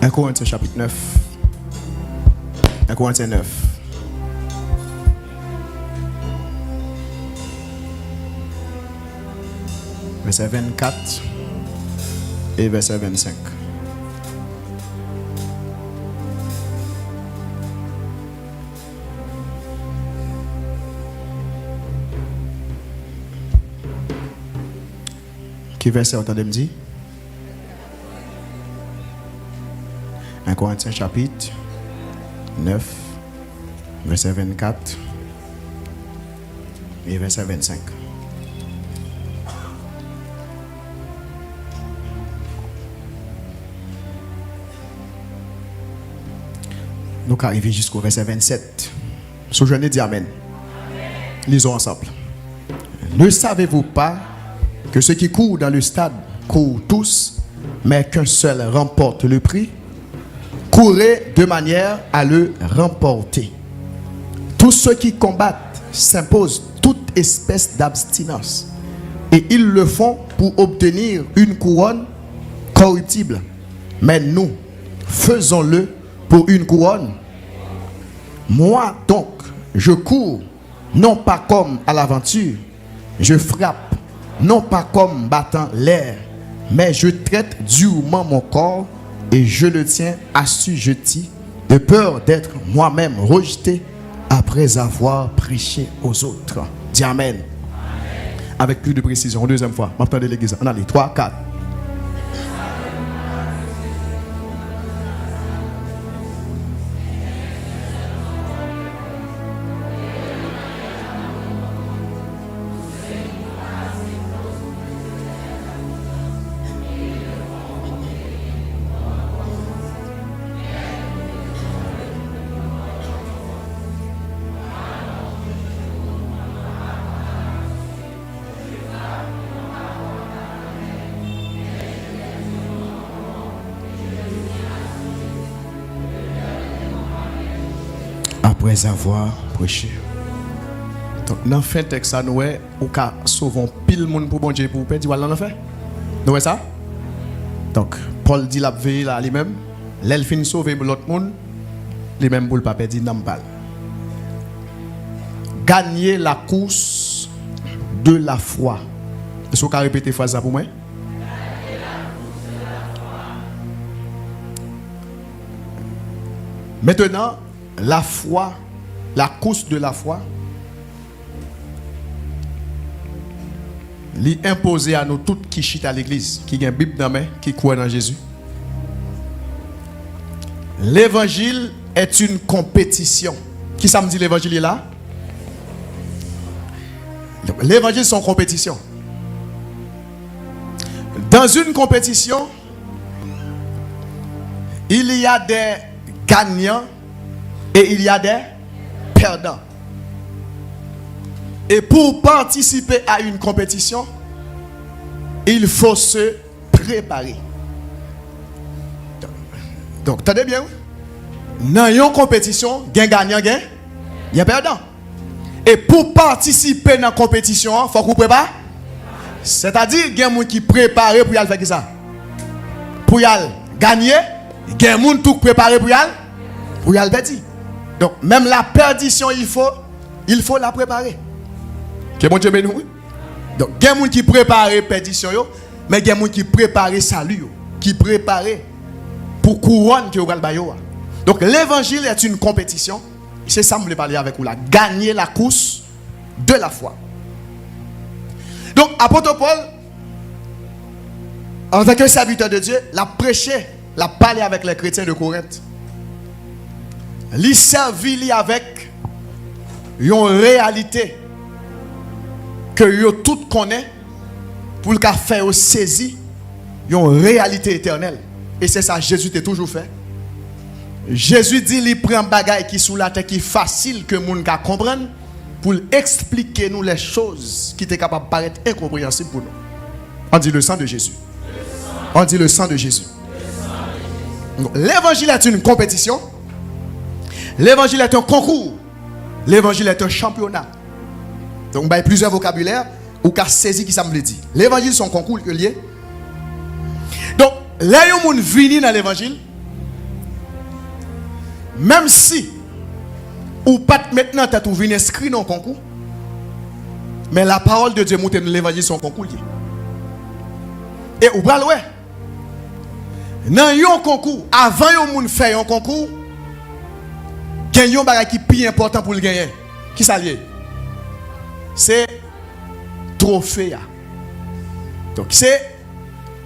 1 Corinthiens chapitre 9. 1 Corinthiens 9. Verset 24 et verset 25. Qui verset entendez me dire? 1 Corinthiens chapitre 9, verset 24 et verset 25. Nous arrivons jusqu'au verset 27. Ce jeune dit Amen. Lisons ensemble. Ne savez-vous pas que ceux qui courent dans le stade courent tous, mais qu'un seul remporte le prix? Courez de manière à le remporter. Tous ceux qui combattent s'imposent toute espèce d'abstinence, et ils le font pour obtenir une couronne corruptible. Mais nous, faisons-le pour une couronne. Moi donc, je cours, non pas comme à l'aventure, je frappe, non pas comme battant l'air, mais je traite durement mon corps et je le tiens assujetti, de peur d'être moi-même rejeté après avoir prêché aux autres. Dis Amen. Avec plus de précision, deuxième fois, m'entendez l'église. On a les 3, 4. Après avoir prêché. Donc, dans le fin texte, ça nous est, ou qu'à sauver pile monde pour bon Dieu pour perdre, voilà, on fait. Nous voyez ça? Donc, Paul dit la veille là lui-même, l'elfin sauver l'autre monde, lui-même pour le pas perdre, n'a pas. Gagner la course de la foi. Est-ce que vous pouvez répéter phrase ça pour moi? Maintenant, la foi, la course de la foi, lui imposer à nous toutes qui chita à l'église, qui ont une Bible dans la main, qui croient dans Jésus. L'évangile est une compétition. Qui ça me dit l'évangile est là? L'évangile c'est une compétition. Dans une compétition, il y a des gagnants et il y a des perdants. Et pour participer à une compétition, il faut se préparer. Donc, attendez bien. Dans une compétition, il y a gagnant, il y a perdant. Et pour participer dans la compétition, il faut qu'on prépare. C'est-à-dire, il y a des gens qui préparent pour y aller faire ça. Pour y aller gagner, il y a des gens qui préparent pour y aller perdre. Donc, même la perdition, il faut la préparer. Que bon Dieu bénisse. Donc, il y a des gens qui préparent la perdition, mais il y a des gens qui préparent le salut, qui préparent pour couronne que vous allez. Donc, l'évangile est une compétition. C'est ça que je voulais parler avec vous là. Gagner la course de la foi. Donc, apôtre Paul, en tant que serviteur de Dieu, l'a prêché, l'a parlé avec les chrétiens de Corinthe. Il servit avec une réalité que vous tous connaissent pour le faire saisir une réalité éternelle. Et c'est ça que Jésus t'a toujours fait. Jésus dit il prend un bagage qui sous la terre qui est facile que les gens comprennent pour expliquer nous les choses qui étaient capables de paraître incompréhensibles pour nous. On dit le sang de Jésus. On dit le sang de Jésus. L'évangile est une compétition. L'évangile est un concours. L'évangile est un championnat. Donc, il y a plusieurs vocabulaires ou qu'à saisir qui ça me dit. L'évangile c'est un concours que lié. Donc, là où on vient dans l'évangile, même si ou pas maintenant tête ou venir inscrit dans le concours, mais la parole de Dieu montre dans l'évangile son concours. Et ou bral ouais. Dans un concours, avant yon moun fait un concours, gagne un bagage qui est plus important pour le gagner. Qui ça lié? C'est trophée. Donc c'est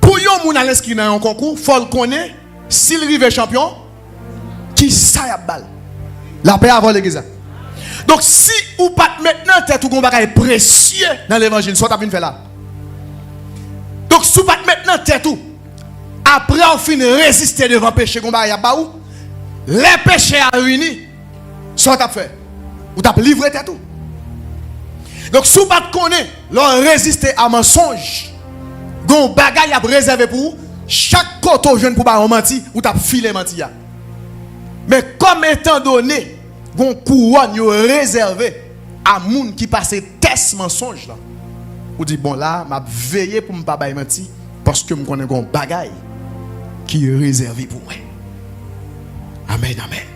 pour yon moun aller inscrit dans un concours, faut le connaître s'il rive champion qui ça y a balle. La paix avant l'église. Donc si ou pas maintenant tête ou gon bagage précieux dans l'évangile, soit t'as vinn faire là. Donc si ou pas maintenant tête ou après on fin résister devant péché gon bagage ba ou les péchés a réuni, soit t'as fait ou t'as livré tête ou. Donc si ou pas connaît, l'on résister à mensonge. Gon bagage a réservé pour chaque côté jeune pour ba menti ou t'as filé menti ya. Mais comme étant donné, gon couronne yo réservé à moun qui passe test mensonge là. Ou dit bon là, m'a veillé pour me pas bay menti parce que me connais gon bagaille qui est réservé pour moi. Amen, amen.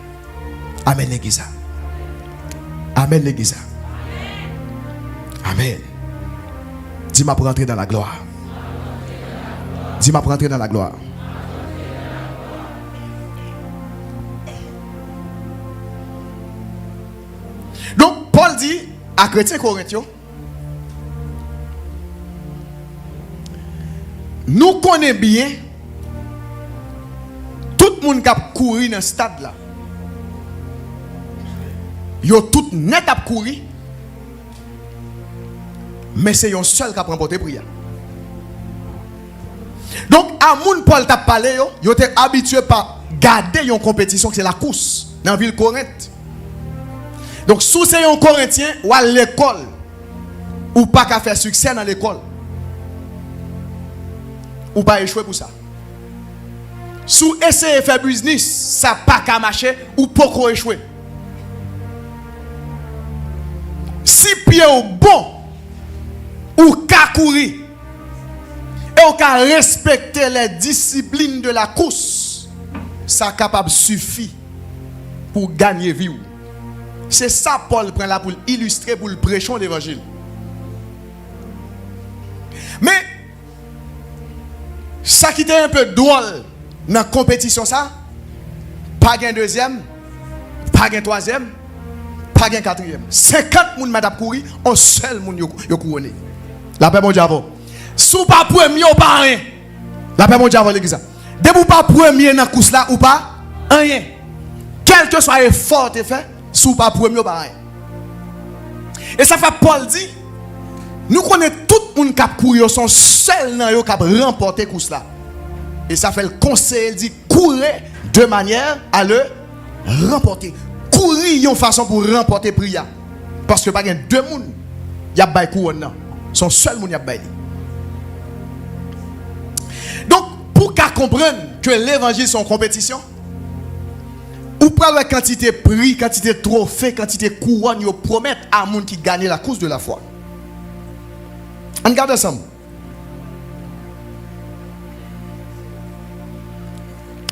Amen l'église. Amen l'église. Amen. Dis-moi pour entrer dans la gloire. Dis-moi pour entrer dans la gloire. Donc, Paul dit à chrétiens corinthiens, nous connaissons bien tout le monde qui a couru dans ce stade là. Yo tout net a couru, mais c'est un seul qui a remporté prière. Donc, à moun Paul t'a parlé, yo était habitué par garder une compétition qui c'est la course dans la ville Corinthe. Donc, si c'est un Corinthien ou à l'école, ou pas qu'à faire succès dans l'école, ou pas échouer pour ça. Si vous essayez de faire business, ça pas qu'à marcher, ou pas échouer. Si pied au bon, ou qu'à courir, et ou qu'à respecter les disciplines de la course, ça capable suffit pour gagner vie. C'est ça Paul prend là pour illustrer, pour le prêcher l'évangile. Mais ça qui était un peu drôle dans la compétition, ça, pas gain deuxième, pas gain troisième, pas gain quatrième. 50 moun madame courir, un seul moun yo couronné. La paix mon diable. Sous pas premier ou pas rien. La paix mon diable l'église. Dès vous pas premier dans la course là ou pas rien. Quel que soit l'effort tu fait, sous pas premier ou pas rien. Et ça fait Paul dit, nous connaissons tout le monde qui a couru, son seul nan yo qui a remporté course là. Et ça fait le conseil, il dit courir de manière à le remporter. Courir une façon pour remporter prière. Parce que pas gain deux moun y a bay couronne nan. Son seul moun y a bay. Donc pour qu'à comprendre que l'évangile c'est une compétition, ou prendre la quantité de prix, quantité de trophées, quantité de couronne, ils promettent à moun qui gagne la course de la foi. On regarde ensemble.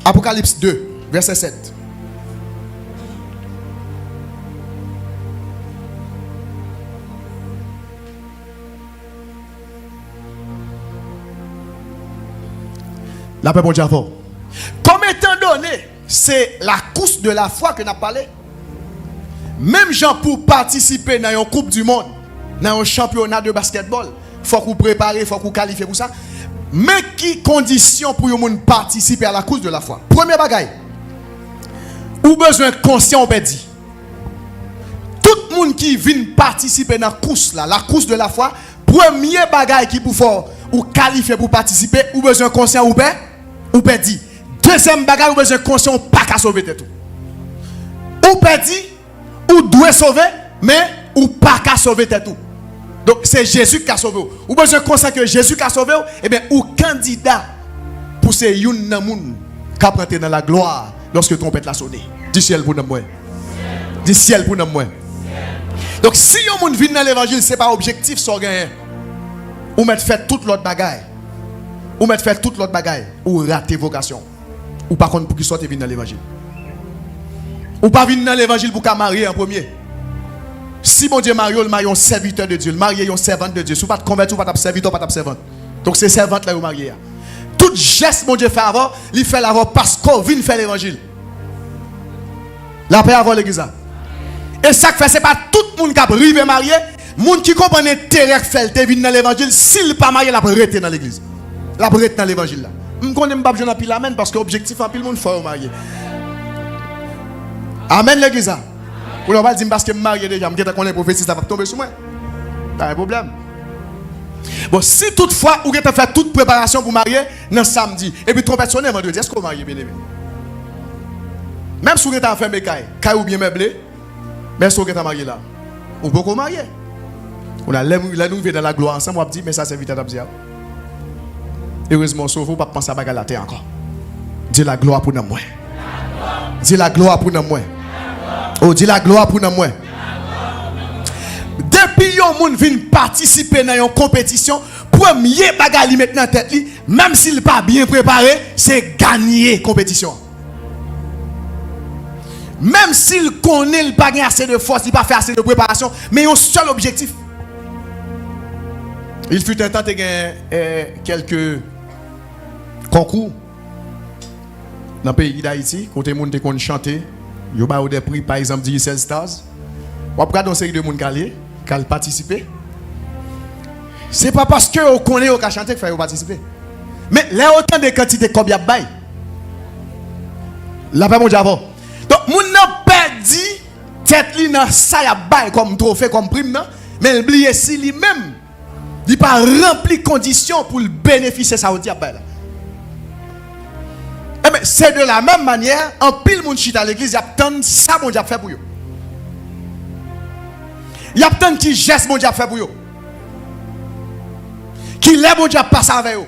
Apocalypse 2, verset 7. La paix, bon Dieu. Comme étant donné, c'est la course de la foi que nous avons parlé. Même gens pour participer dans une coupe du monde, dans un championnat de basketball, il faut qu'on prépare, il faut qu'on qualifie pour ça. Mais qui condition pour vous participer à la course de la foi? Premier bagaille, ou besoin conscient, on peut dire. Tout le monde qui vient participer dans la course de la foi, premier bagaille qui pour faire ou qualifier pour participer, ou besoin conscient, ou peut dire. Deuxième bagaille, ou besoin conscient, pas qu'à sauver tout. Ou peut dire, ou doit sauver, mais ou pas qu'à sauver tout. Donc c'est Jésus qui a sauvé. Ou besoin conscient que Jésus qui a sauvé, et bien ou candidat pour ces youn namoun qui a prêté dans la gloire lorsque trompette l'a sonné. Du ciel pour nous moi. Du ciel pour nous moi. Donc si yon moun vient dans l'évangile, c'est pas objectif sans gagner. Ou mettre fait toute l'autre bagaille. Ou mettre fait toute l'autre bagaille. Ou rater vocation. Ou par contre pour qu'il sorte et vienne dans l'évangile. Ou pas venir dans l'évangile pour qu'à marier en premier. Si mon Dieu marie, il marie un serviteur de Dieu, il marie un servante de Dieu. Si vous ne pas convertir, vous ne pas serviteur, pas servante. Donc c'est servante là vous mariez. Tout geste mon Dieu fait avant, il fait avant parce qu'on vient faire l'évangile. La paix avant l'église. Et ça que fait, c'est pas tout le monde qui a privé marié, le monde qui comprend l'intérêt que fait, il vient dans l'évangile, s'il n'est pas marié, il a prêté dans l'église. Il a prêté dans l'évangile là. Je ne connais pas besoin de pile amen parce que l'objectif en pile monde faut marier. Amen l'église. Pour ne pas dire parce que je suis marié déjà, je connais prophétie, ça va tomber sur moi. Pas un problème. Bon, si toutefois, vous avez fait toute préparation pour marier, dans samedi, et puis trompette sonne vendredi, est-ce que vous mariez bien aimé? Même si vous avez fait mes cailles ou bien meublé, mais si vous avez marié là, vous pouvez vous marier. On a la nouvelle dans la gloire ensemble, on dit, mais ça c'est vite à dire. Heureusement, sauf vous, pas penser à bagarre la terre encore. Dis la gloire pour nous. Dis la gloire pour nous. Oh, dis la gloire pour nous. Depuis que les gens viennent participer dans une compétition, premier bagage li mettre dans tête li, même s'il n'est pas bien préparé, c'est gagner la compétition. Même s'il connaît le pas assez de force, il n'a pas fait assez de préparation, mais il a un seul objectif. Il fut un temps de gagner quelques concours dans le pays d'Haïti, quand les gens ont chanté, ils ont eu des prix, par exemple, 16 stars. On a une série de gens qui ont participé. Ce n'est pas parce que vous connaissez qui chanté qu'il faut participer. Mais là, autant de quantités comme il y a bail. Là, pas mon diable. Donc, moun n'a pas dit tête li dans ça y a bail comme trophée, comme prime, non? Mais il oublie si lui-même, il n'a pas rempli conditions pour le bénéficier ça au diable. Eh bien, c'est de la même manière, en pile moun chita à l'église, il y a tant ça mon diable fait pour eux. Il y a tant qui geste mon diable fait pour eux. Qui lève mon diable passe avec eux.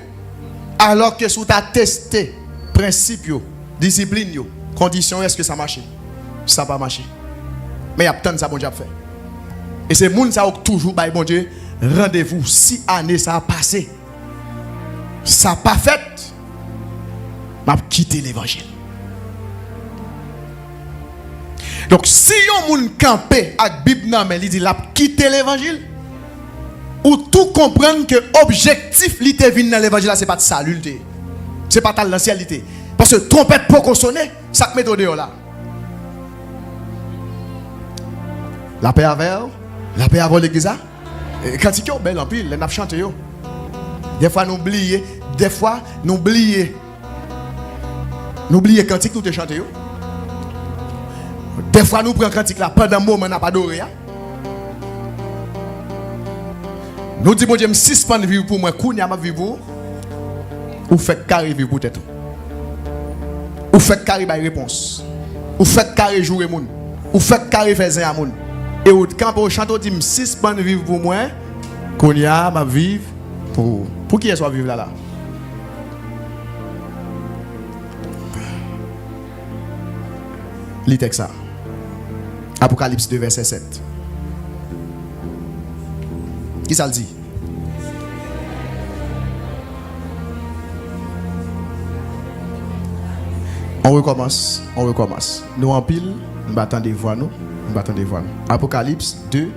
Alors que sous ta testé principe yo, discipline yo, condition est-ce que ça marche? Ça n'a pas marché. Mais il y a tant de ça mon diable fait. Et c'est moun ça qui toujours bail bon Dieu rendez-vous 6 années ça a passé. Ça n'a pas fait. M'a quitté l'évangile. Donc si yon moun campé avec Bible nan mais il dit l'a quitté l'évangile ou tout comprendre que objectif li te vinn dans l'évangile c'est pas de salut c'est pas de l'ancienneté parce que trompette pour sonner ça met au dehors là. La paix avec l'église quand il y a belle en pile les n'a chanté yo. Des fois nous oublier n'oubliez cantique nous te chanter yo. Des fois nous prenons cantique là pendant un moment n'a pas adoré. Nous disons bon Dieu me suspend vivre pour moi kounya m'a vivre ou fait carré vivre pour tête. Ou fait carré ba réponse. Ou fait carré jouer moun. Ou fait carré faire zin à moun. Et quand on chante on dit me suspend vivre pour moi kounya m'a vivre pour qui est soit vivre là. Lis texte ça. Apocalypse 2 verset 7. Qui ça le dit? On recommence. Nous en pile, nous battons des voix nous. Apocalypse 2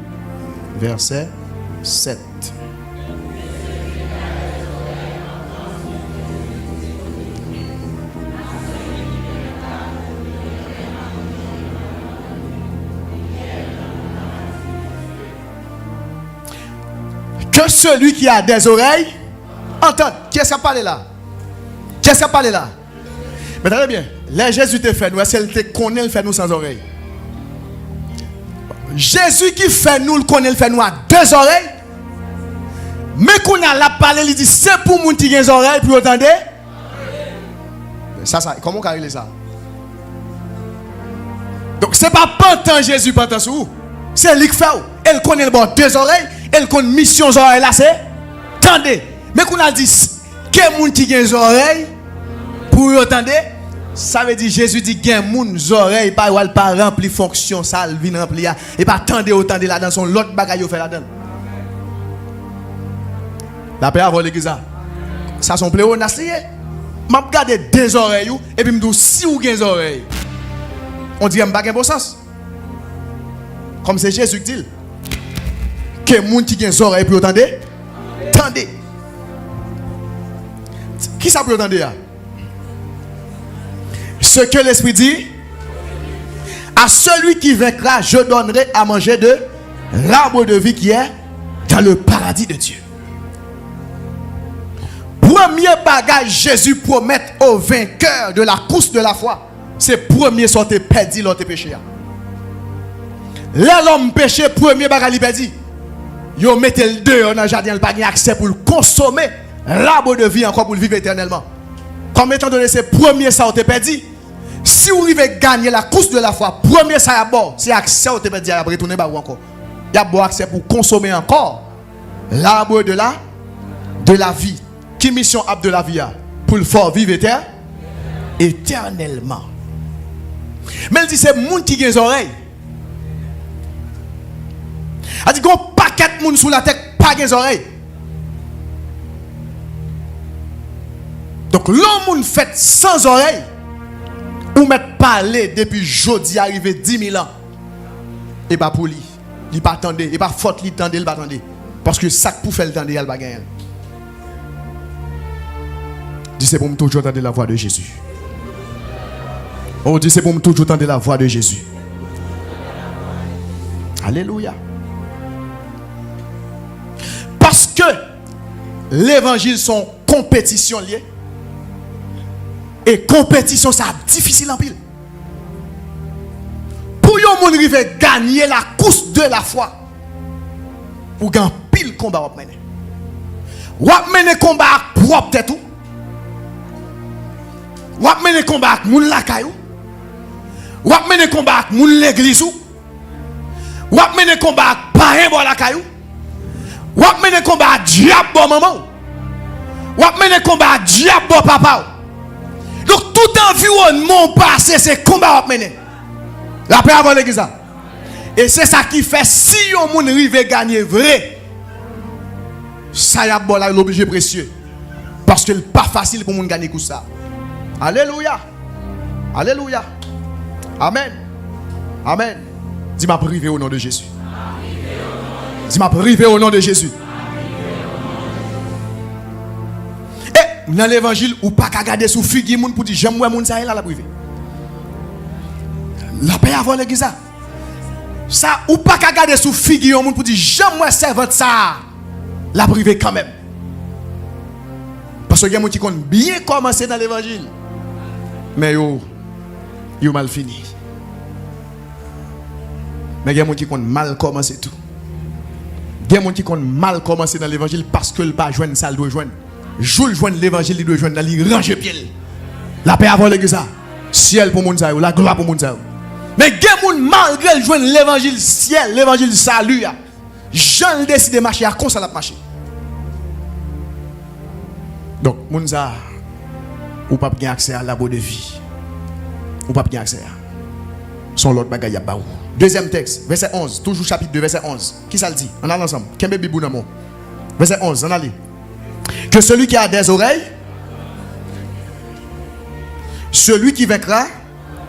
verset 7. Que celui qui a des oreilles entende. Qui est-ce qui a parlé là? Mais très bien. Là, Jésus te fait nous. Est-ce qu'il te connaît, il fait nous sans oreilles? Jésus qui fait nous, le connaît, il fait nous à 2 oreilles. Mais qu'on a la parlé, il dit c'est pour moun qui a des oreilles, pour entendre. Ça, comment on a réglé ça? Donc, ce n'est pas pantan Jésus, pantan sous. C'est lui qui fait. Elle connaît le bon 2 oreilles. Elle connaît mission oreilles là, c'est. Tendez. Mais qu'on a dit que moun qui a des oreilles, pour entendre. Ça veut dire Jésus dit que moun oreilles pas rempli fonction ça vient remplir et pas tendre autant de là dans son l'autre bagaille fait là-dedans. La paix avant l'église ça son pléonastique. M'a regarder 2 oreilles et puis me dit si ou 15 oreilles. On dit un bagage bon sens. Comme c'est Jésus qui dit. Que les gens qui ont des oreilles pour entendre, tendez. Qui ça peut entendre? Ce que l'Esprit dit, à celui qui vaincra, je donnerai à manger de l'arbre de vie qui est dans le paradis de Dieu. Premier bagage Jésus promet aux vainqueurs de la course de la foi, c'est premier sortir perdu l'autre péché. Là l'homme péché, premier bagage il perdu. Yo mettez le dehors dans le jardin, il n'a pas accès pour le consommer l'arbre de vie encore pour le vivre éternellement. Comme étant donné c'est premier ça vous perdu. Si vous arrivez gagner la course de la foi, premier ça d'abord, c'est accès au perdu à retourner bah encore. Il y a bon accès pour consommer encore l'arbre de la vie. Qui mission ab de la vie pour le faire vivre éternellement. Mais il dit c'est monde qui a des oreilles. Il dit qu'on paquet de monde sous la tête pas des oreilles. Donc l'homme fait sans oreille ou mettre parler depuis jeudi arrivé 10 000 ans. Et pas pour lui. Il pas attendre, et pas faute lui tendre, il pas attendre parce que ça pour faire le tendre il pas gagner. Dis c'est pour me toujours entendre la voix de Jésus. Oh, dis c'est pour me toujours entendre la voix de Jésus. Alléluia. Parce que l'évangile sont compétition liée. Et compétition ça difficile en pile. Pour yon moun rive gagner la course de la foi. Ou gan pile combat wap mener. Wap mener combat propre tête tout. Wap mener combat avec moun lakay ou. Wap mener combat avec moun l'église ou. Wap mener combat avec parrain bon lakay ou. Wap mener combat avec diable bon maman ou. Wap mener combat avec diable bon papa ou. Donc tout environnement passé c'est combat wap mener. La paix avant l'église. Et c'est ça qui fait si yon moun rive gagner vrai. Ça y a bon là l'objet précieux. Parce que c'est pas facile pour moun gagner comme ça. Alléluia. Alléluia. Amen. Amen. Dis-moi privé au nom de Jésus. Dis-moi privé au nom de Jésus. Et dans l'évangile, ou pas qu'à garder sous figure moun pour dire j'aime moi moun ça là la privé. La paix avant l'église. Ça ou pas qu'à garder sous figure moun pour dire j'aime moi servante ça la privé quand même. Parce que il y a moun qui compte bien commencer dans l'évangile. Mais yo mal fini. Mais il y a des gens qui ont mal commencé tout. Il y a des gens qui ont mal commencé dans l'évangile parce que le pas joindre ça doit joindre. Joue joindre l'évangile, il doit joindre, il range pied. La paix avant l'église ça. Ciel pour moun ça, la gloire pour moun ça. Mais il y a des gens malgré joindre l'évangile ciel, l'évangile salut, Jean décide de marcher à cause ça la marcher. Donc moun ça ou pas bien accès à la bonne de vie. Ou pas bien accès. Son l'autre bagaille à baou. Deuxième texte, verset 11, toujours chapitre 2, verset 11. Qui ça le dit? On a ensemble. Kembe bibou nan mon. Verset 11, on a lu. Que celui qui a des oreilles, celui qui vaincra,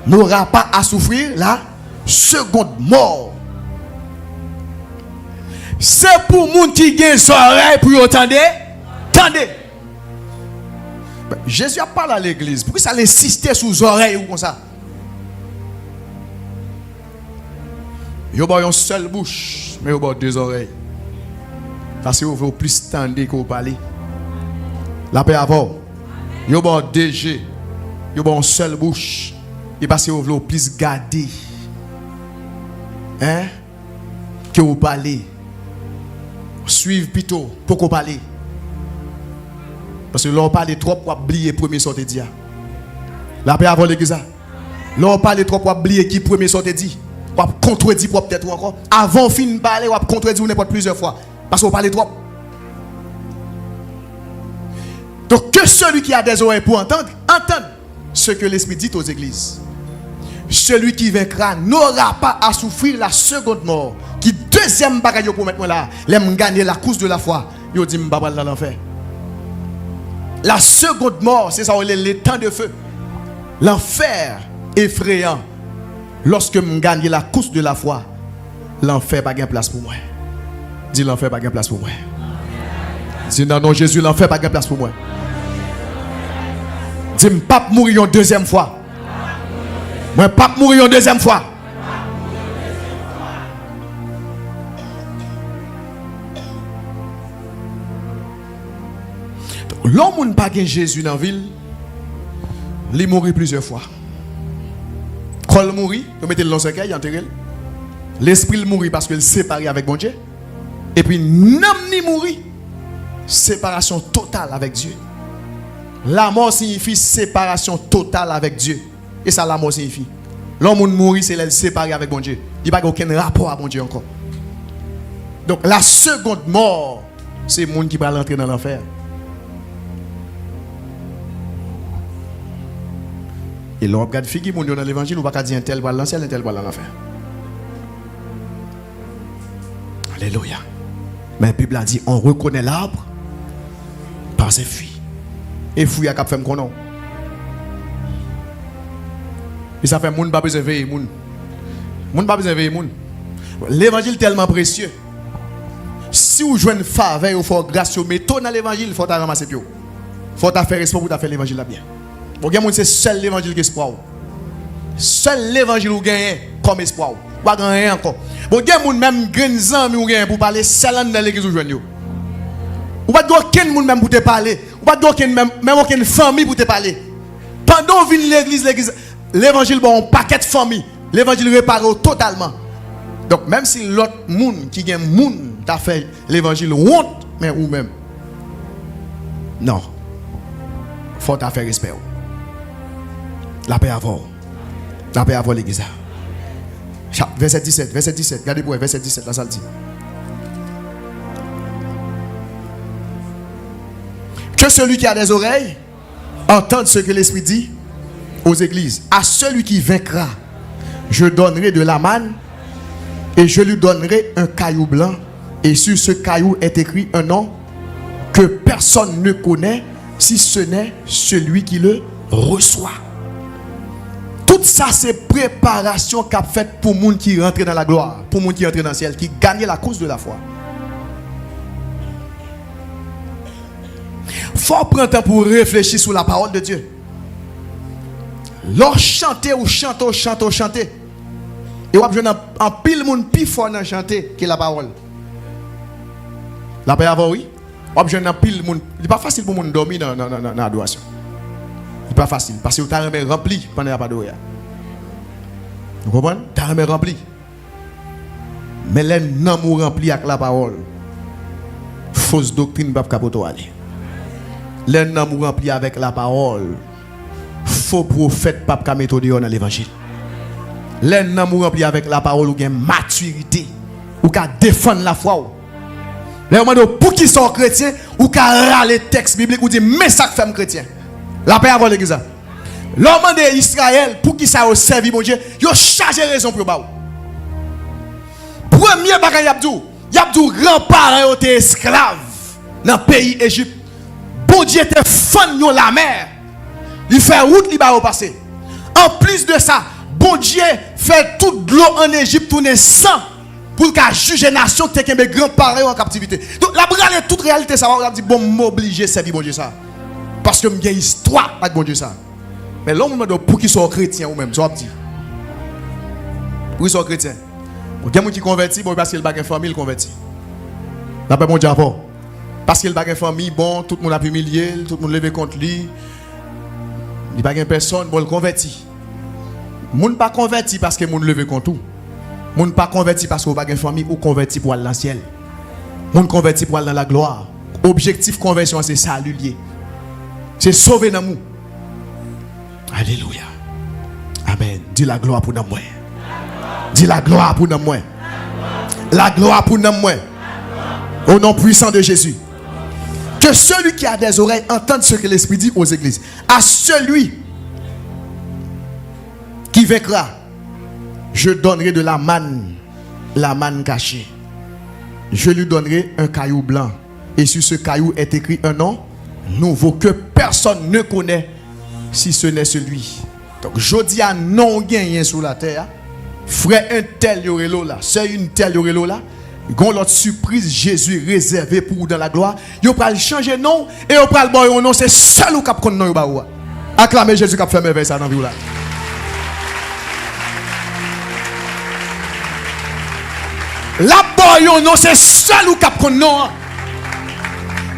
n'aura pas à souffrir la seconde mort. C'est pour moun qui gagne des oreilles pour entendre. Tendez. Jésus a parlé à l'église. Pourquoi ça l'insistait sous les oreilles ou comme ça? Il y a une seule bouche, mais il y a deux oreilles. Parce que vous voulez plus tendre que vous parlez. La paix avant. Il y a deux yeux. Il y a une seule bouche. Et parce que vous voulez plus garder. Hein? Que vous parlez. Suivez plutôt pour que vous parlez. Parce que l'on parle trop pour oublier premier sorte dit. La paix avant l'église. L'on parle trop pour oublier qui premier sorte dit. Ou contredit pour peut-être encore. Avant fin de parler, ou contredit ou n'importe plusieurs fois. Parce qu'on parle trop. Donc que celui qui a des oreilles pour entendre, entende ce que l'Esprit dit aux églises. Celui qui vaincra n'aura pas à souffrir la seconde mort. Qui deuxième bagaille pour mettre là, l'aime gagner la course de la foi. Yo dit m'babal dans l'enfer. La seconde mort, c'est ça, les temps de feu. L'enfer effrayant. lorsque je gagne la course de la foi, l'enfer pas de place pour moi. Dis l'enfer pas de place pour moi. Dis non, non, Jésus, l'enfer pas de place pour moi. Dis, je ne pas mourir une deuxième fois. Je ne pas mourir une deuxième fois. L'homme n'a pas Jésus dans la ville, il mourit plusieurs fois. Quand il mourit, il mettez le long cercueil, enterré. L'esprit mourit parce qu'il est séparé avec bon Dieu. Et puis, l'homme ni mourit. Séparation totale avec Dieu. La mort signifie séparation totale avec Dieu. Et ça, la mort signifie. L'homme mourit, c'est le séparé avec bon Dieu. Il n'y a pas aucun rapport avec bon Dieu encore. Donc, la seconde mort, c'est le monde qui va rentrer dans l'enfer. Et là, on regarde figure mon dans l'évangile, on va pas dire un tel va dans l'enfer, un tel va dans l'enfer. Alléluia. Mais la Bible a dit, on reconnaît l'arbre par ses fruits. Et fruits à cap fait qu'on non. Et ça fait moun pas besoin veiller moun. Moun pas besoin veiller moun. L'évangile est tellement précieux. Si vous jouez une faveur, il faut grâce au métaux dans l'évangile, il faut ramasser pio. Il faut faire espoir pour faire l'évangile là bien. Bon, c'est seul l'évangile qui est espoir. Seul l'évangile ou gagne comme espoir. Pas rien encore. Bon, il y a même grands amis ou gagne pour parler seul dans l'église ou joindre. Ou pas aucun monde même pour te parler. Ou pas aucun même aucune famille pour te parler. Pendant que vient l'église l'évangile bon un paquet de famille. L'évangile répare totalement. Donc même si l'autre monde qui gagne monde t'a fait l'évangile honte mais ou même non. Faut t'a faire respect. La paix avant. La paix avant l'église. Verset 17, regardez pour verset 17, la salle dit. Que celui qui a des oreilles entende ce que l'Esprit dit aux églises. À celui qui vaincra, je donnerai de la manne et je lui donnerai un caillou blanc. Et sur ce caillou est écrit un nom que personne ne connaît si ce n'est celui qui le reçoit. Tout ça, c'est préparation qu'a faite pour les gens qui rentrent dans la gloire, pour les gens qui rentrent dans le ciel, qui gagnent la cause de la foi. Il faut prendre temps pour réfléchir sur la parole de Dieu. Lorsque chanter ou chanter, et vous avez un pile monde plus fort dans chanter que la parole. La paix avant, oui. Vous avez un pile monde. Il n'est pas facile pour monde dormir dans l'adoration. C'est pas facile parce que tu as rempli pendant la padoya. Vous comprenez? Tu as rempli. Mais les noms remplis avec la parole. Fausse doctrine pas capoto aller. Les noms remplis avec la parole. Faux prophète pas ka méthode dans l'évangile. Les noms remplis avec la parole ou gain maturité ou ka défendre la foi. Les moments pour qui sont chrétiens ou ka râler texte biblique ou dire mais ça fait chrétien. La paix avant l'église. L'homme d'Israël, pour qui ça a servi, mon Dieu, il a chargé raison pour eux. Premier bagage, il a dit grands-parents étaient esclaves dans le pays Égypte. Bon Dieu était fan de la mer. Il fait route, il va passer. En plus de ça, bon Dieu fait toute l'eau en Égypte tourner sang pour qu'à juger nation qui ont mes grands-parents en captivité. Donc la brale toute réalité, ça va dire bon, m'obliger à servir bon Dieu ça. Parce que j'ai une histoire avec bon Dieu ça. Mais l'homme pour qu'ils soient chrétiens ou même, ça dit. Pour qu'ils soient chrétiens. Pour qu'il y ait des gens qui convertissent, parce qu'il n'y a pas de famille convertie. D'après mon Dieu, parce qu'il n'y a pas de famille, bon, tout le monde a humilié, tout le monde levé contre lui. Il n'y a pas de personne pour le convertir. Les gens ne pas converti parce que les gens levé contre tout. Les gens ne pas converti parce qu'il n'y a pas de famille ou converti pour aller dans le ciel. Les gens converti pour aller dans la gloire. Objectif conversion, c'est ça, lié. C'est sauver dans nous. Alléluia. Amen. Dis la gloire pour nous. Dis la gloire pour nous. La gloire pour nous. Au nom puissant de Jésus. Que celui qui a des oreilles entende ce que l'Esprit dit aux églises. À celui qui vaincra, je donnerai de la manne cachée. Je lui donnerai un caillou blanc. Et sur ce caillou est écrit un nom nouveau que personne ne connaît si ce n'est celui. Donc je dis à non gagnant sur la terre frère un tel yorelo là, sœur une telle yorelo là, gon l'autre surprise Jésus réservé pour dans la gloire, yo pral changer nom et yo pral bon yon nom c'est seul ou cap kon nom yo ba ou. Acclamez Jésus qui a fait merveille ça dans vie là. La bon yon nom c'est seul ou cap kon nom.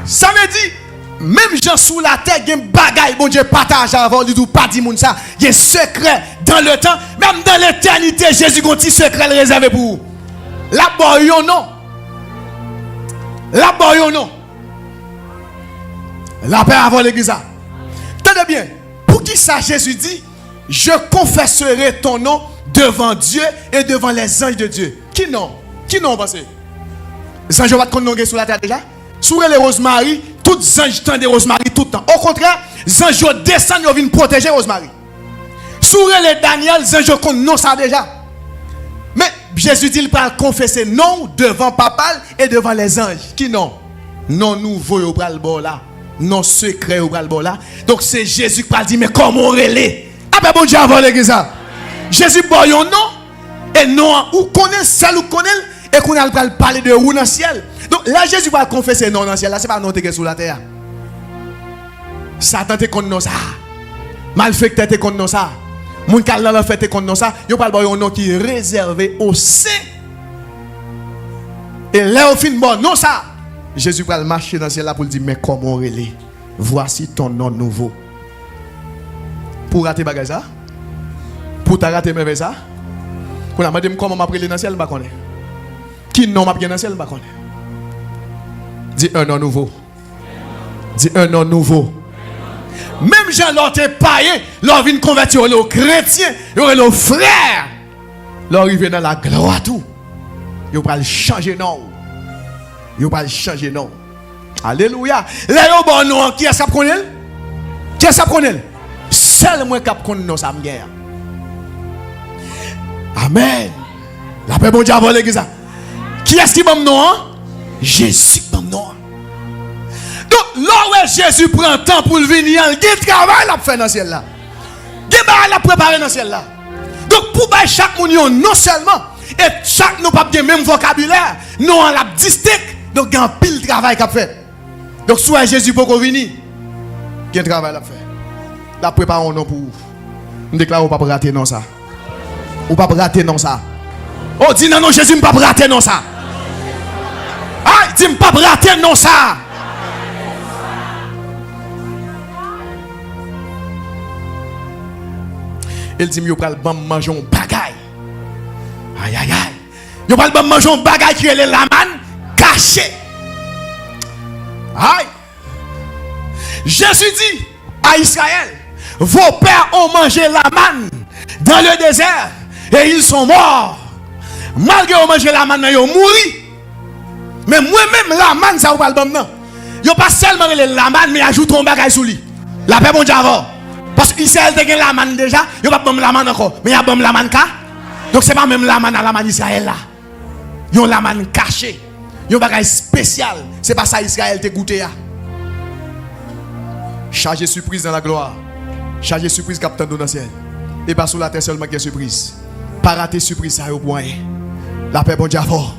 Ça veut dire même gens sous la terre, il y a un bagage, bon Dieu partage avant du tout, pas dit moun ça. Il y a un secret dans le temps, même dans l'éternité, Jésus a un petit secret réservé pour vous. La boyon non. La boyon non. La paix avant l'église. Tenez bien, pour qui ça Jésus dit, je confesserai ton nom devant Dieu et devant les anges de Dieu. Qui non? Qui non pensez? Les anges vont te connaître sur la terre déjà? Sur les Rosemary, tous les anges tendent Rosemary tout le temps. Au contraire, les anges descendent et viennent protéger Rosemary. Sur les Daniel, les anges connaissent ça déjà. Mais Jésus dit il va confesser non devant papa et devant les anges. Qui non? Non nouveau au bras le bord là. Non secret au bras le bord là. Donc c'est Jésus qui va dire mais comment on relève? Ah ben bon Dieu avant l'église. Jésus bon yon non et non ou connaît seul ou connaît et qu'on a parler de où dans le ciel. Donc là Jésus va confesser non dans le ciel là c'est pas non te sur la terre. Satan te connaît non ça. Malfecteur te connaît non ça. Moun kal nan fait te connaît non ça. Yo parle bon nom qui est réservé au saint. Et là au fin bon non ça. Jésus va marcher dans le ciel là pour dire mais comment relé? Voici ton nom nouveau. Pour rater bagage ça? Pour ta rater merveille ça? Qu'on a demandé comment m'a prélé dans le ciel pas connaît. Qui non m'a bien dans le ciel pas connaît. Dis un nom nouveau. Dis un nom nouveau. Même Jean l'autre païen, leur vient convertir aux chrétiens, aux frères. Leur arrive dans la gloire tout. Ils vont changer nom. Ils vont changer nom. Alléluia. Là yo bon nom qui est ça connaît? Qui est ça connaît? Seul moi qui connaît non ça me guerre. Amen. La paix bon Dieu avant l'église. Qui est-ce qui bon nom? Jésus bon nom. Donc, là où Jésus prend le temps pour venir, il y a un travail à faire dans le ciel là. Il y a un travail à préparer dans le ciel là. Donc, pour chaque monde, non seulement, et chaque nous pas bien même vocabulaire, nous on l'a distinct, donc il y a un pile de travail à faire. Donc, soit Jésus pour venir, il y a un travail à faire. La préparation pour vous. Nous déclarons pas rater non ça. Ou pas rater non ça. Oh, dis non, non, Jésus ne pas rater non ça. Ah, dis ne pas rater non ça. Il dit, il va manger un bagaille. Aïe, aïe, aïe. Il va manger un bagaille qui est la manne cachée. Aïe. Jésus dit à Israël, vos pères ont mangé la manne dans le désert et ils sont morts. Malgré qu'ils ont mangé la manne, ils ont mouru. Mais moi-même, la manne, ça vous parle de moi. Ils n'ont pas seulement la manne, mais ajoute un bagaille sous lui. La paix, bon Dieu, avant. Parce qu'Israël a la manne déjà, il n'y a pas de la manne encore. Mais il y a la manne ka. Donc ce n'est pas même la manne à la manne Israël là. Il y a la manne cachée. Il y a un bagage spécial. Ce n'est pas ça Israël t'a goûté. Chargé surprise dans la gloire. Chargé surprise capitaine dans le ciel. Et pas sur la terre seulement qui est surprise. Pas rater surprise ça au point. La paix bon Dieu avant.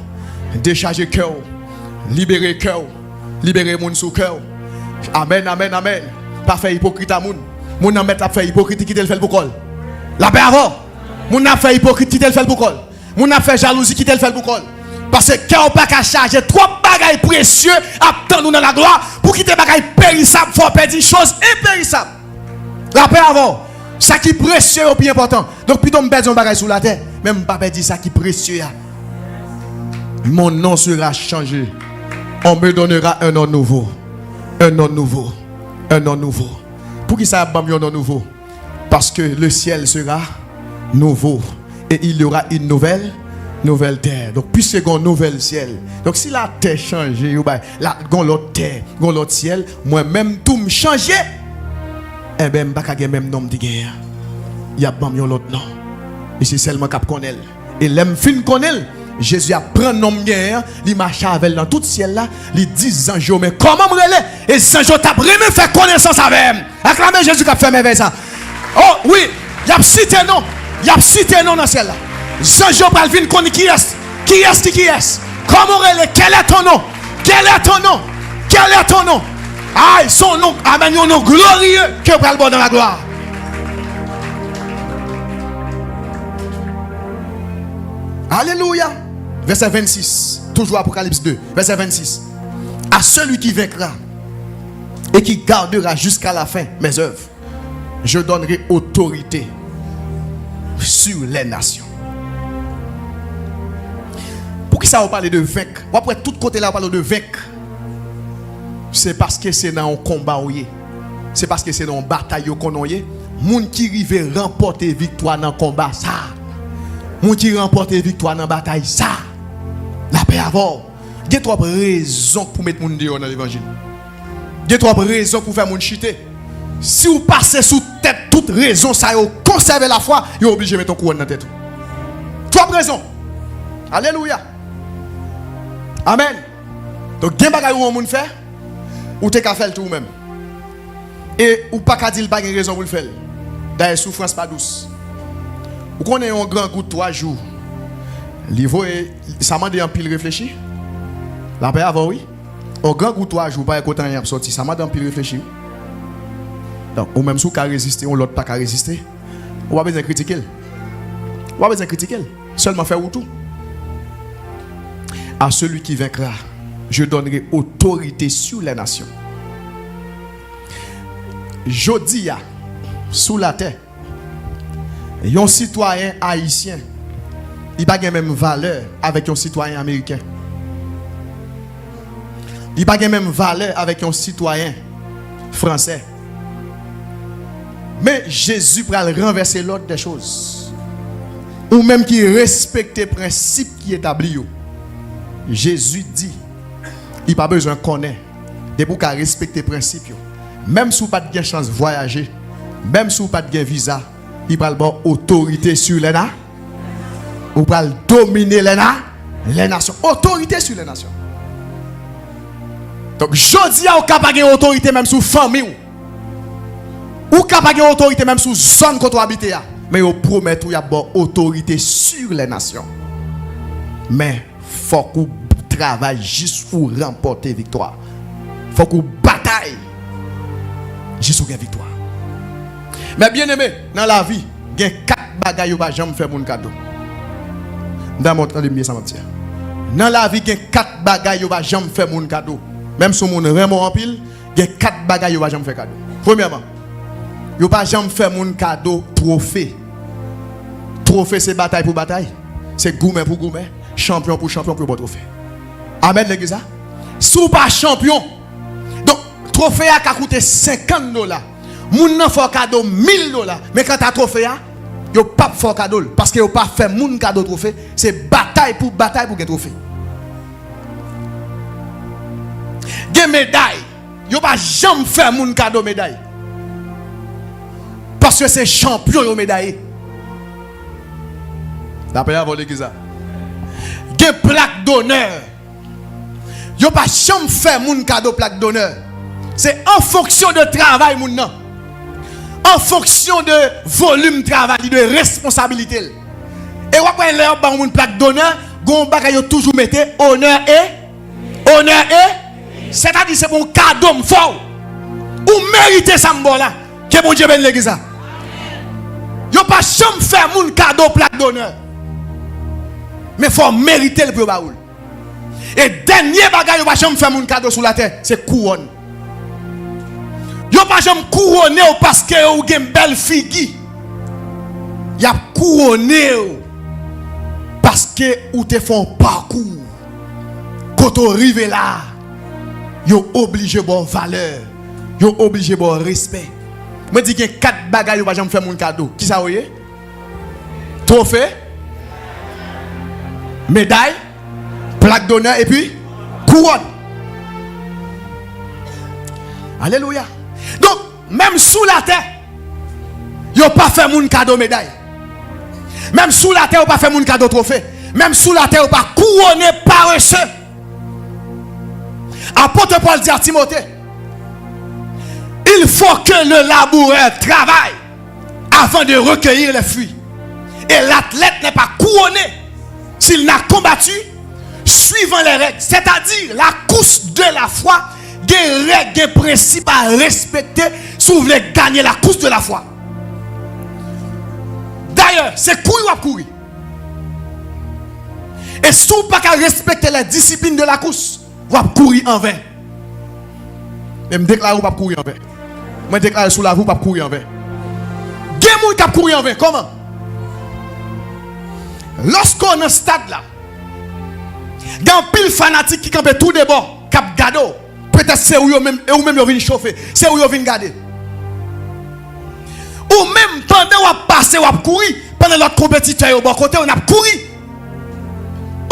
Décharger cœur. Libérer cœur. Libérer mon sous cœur. Amen, amen, amen. Pas faire hypocrite à moun. Moun nan met a fait hypocrite qui te le fait pour col. La paix avant. Moun nan fait hypocrite qui te le fait pour col. Moun nan fait jalousie qui te le fait pour col. Parce que cœur pas qu'à charger trop bagailles précieux attend nous dans la gloire pour quitter bagailles périssables, faut perdre des choses impérissables. La paix avant. Ça qui précieux est plus important. Donc plutôt me perdre un bagaille sur la terre, même pas perdre ça qui précieux. Mon nom sera changé. On me donnera un nom nouveau. Un nom nouveau. Un nom nouveau. Pour qui ça a un nom nouveau? Parce que le ciel sera nouveau et il y aura une nouvelle terre. Donc puisque il y a un nouvel ciel. Donc si la terre change, il y a l'autre terre, l'autre ciel, moi-même tout me changer. Eh bien, je ne vais même nom de guerre. Il y a un autre nom. Et c'est seulement cap connaît. Et l'aime fin connaît. Jésus a pris un nom de guerre, il marche avec dans tout le ciel là, il dit anges, mais comment me relais? Et anges t'a vraiment fait connaissance avec moi. Acclamez Jésus qui a fait merveille ça. Oh oui, il a cité non. Il a cité non dans le ciel là. Jean Balvin connaît qui est? Qui est? Comment elle est? Quel est ton nom? Quel est ton nom? Quel est ton nom? Ah, son nom, amen, un nom glorieux que vous allez dans la gloire. Alléluia. Verset 26, toujours Apocalypse 2, verset 26. À celui qui vaincra et qui gardera jusqu'à la fin mes œuvres, je donnerai autorité sur les nations. Pour qui ça vous parle de vaincre? Après tout côté là, on parle de vaincre. C'est parce que c'est dans un combat. C'est parce que c'est dans une bataille qu'on a. Moun qui rive remporter victoire dans le combat, ça. Moun qui remporte victoire dans la bataille, ça. La paix avant. Il y a trois raisons pour mettre moun dehors dans l'évangile. Il y a trois raisons pour faire moun chiter. Si vous passez sous tête toute raison, ça vous conserver la foi, vous êtes obligé de mettre ton couronne dans la tête. Trois raisons. Alléluia. Amen. Donc, il y a des choses que vous faire, ou tu as fait tout même. Et ou pas qu'à dire pas de raison pour le faire. D'ailleurs, souffrance pas douce. Vous connaissez un grand goût de 3 jours. Ça m'a dit un pile réfléchir. La paix avant, oui. Un grand goût de 3 jours, pas écouter rien sorti. Ça m'a dit un pile réfléchir. Donc, ou même si vous pouvez résister, ou l'autre pas qu'à résister, on va besoin de critiquer. On va besoin de critiquer. Seulement faire tout. À celui qui vaincra, je donnerai autorité sur les nations. Jodia, sous la terre, un citoyen haïtien, il n'a pas la même valeur avec un citoyen américain. Il n'a pas la même valeur avec un citoyen français. Mais Jésus va renverser l'ordre des choses. Ou même qui respecte les principes qui établit. Jésus dit, il n'a pas besoin de connaître. De pour respecter les principes. Même si vous n'avez pas de chance de voyager, même si vous n'avez pas de visa, il va avoir autorité sur les nations. Vous va dominer les nations. Autorité sur les nations. Donc, je dis à vous capable de autorité même sur famille. Ou capable de autorité même sur zone que vous habitez. Mais vous promettez qu'il y a autorité sur les nations. Mais il faut que vous travaillez juste pour remporter victoire. Il faut que vous bataillez juste pour gagner victoire. Mais bien aimé, dans la vie, il y a 4 bagailles que jamais faire mon cadeau. Dans mon temps de mieux, ça m'a dit. Dans la vie, il y a 4 bagailles que jamais faire mon cadeau. Même si mon remords en pile, il y a 4 bagailles que jamais faire cadeau. Premièrement, il n'y a jamais faire mon cadeau trophée. Trophée, c'est bataille pour bataille. C'est gourmet pour gourmet. Champion pour bon trophée. Amen, l'église. Si vous pas champion, donc, trophée a coûté $50. Moun nan fò cadeau $1000. Mais quand tu as trophée, yo pas fò cadeau. Parce que yo pas fait moun cadeau trophée. C'est bataille pour gagner trophée. Gen médaille. Yo pas jamais fait moun cadeau médaille. Parce que c'est champion yo médaille. D'après avant l'église. Gen plaque d'honneur. Yo pas jamais fait moun cadeau plaque d'honneur. C'est en fonction de travail moun nan. En fonction de volume de travail, de responsabilité. Et après leur ba moun plaque d'honneur, gon bagay yo toujours mette honneur et c'est-à-dire c'est bon cadeau fort. Ou mériter ça m'bon là. Que bon Dieu ben l'église. Yo pas jamais faire moun cadeau plaque d'honneur. Mais faut mériter le pour baoul. Et dernier bagay yo pas jamais faire moun cadeau sur la terre, c'est couronne. Yo pas jamais couronné parce que vous avez une belle figure. Y a couronné parce que vous te font parcours. Quand vous arrivez là, vous obligé de valeur, vous obligé de respect. Je dis qu'il y a 4 bagages que vous jamais faire mon cadeau. Qui ça vous voyez? Trophée, médaille, plaque d'honneur et puis couronne. Alléluia. Donc, même sous la terre, vous n'avez pas fait mon cadeau médaille. Même sous la terre, vous n'avez pas fait mon cadeau trophée. Même sous la terre, vous n'avez pas couronné paresseux. Apôtre Paul dit à Timothée, il faut que le laboureur travaille avant de recueillir les fruits. Et l'athlète n'est pas couronné couronné s'il n'a combattu suivant les règles. C'est-à-dire la course de la foi, des règles, des principes à respecter si vous voulez gagner la course de la foi. D'ailleurs, c'est courir ou courir. Et si vous ne pouvez pas respecter la discipline de la course, vous allez courir en vain. Je me déclare que vous ne courir en vain. Je me déclare sous la vous ne courir en vain. Il y a des gens qui courir en vain. Comment? Lorsqu'on est dans ce stade là, il y a un pile fanatique qui campent tout de bords, qui gardent. Peut-être c'est où même et ou même ils viennent chauffer, c'est où ils viennent garder. Ou même pendant qu'on passe ou courir, pendant l'autre compétiteur au bon côté, on a couru.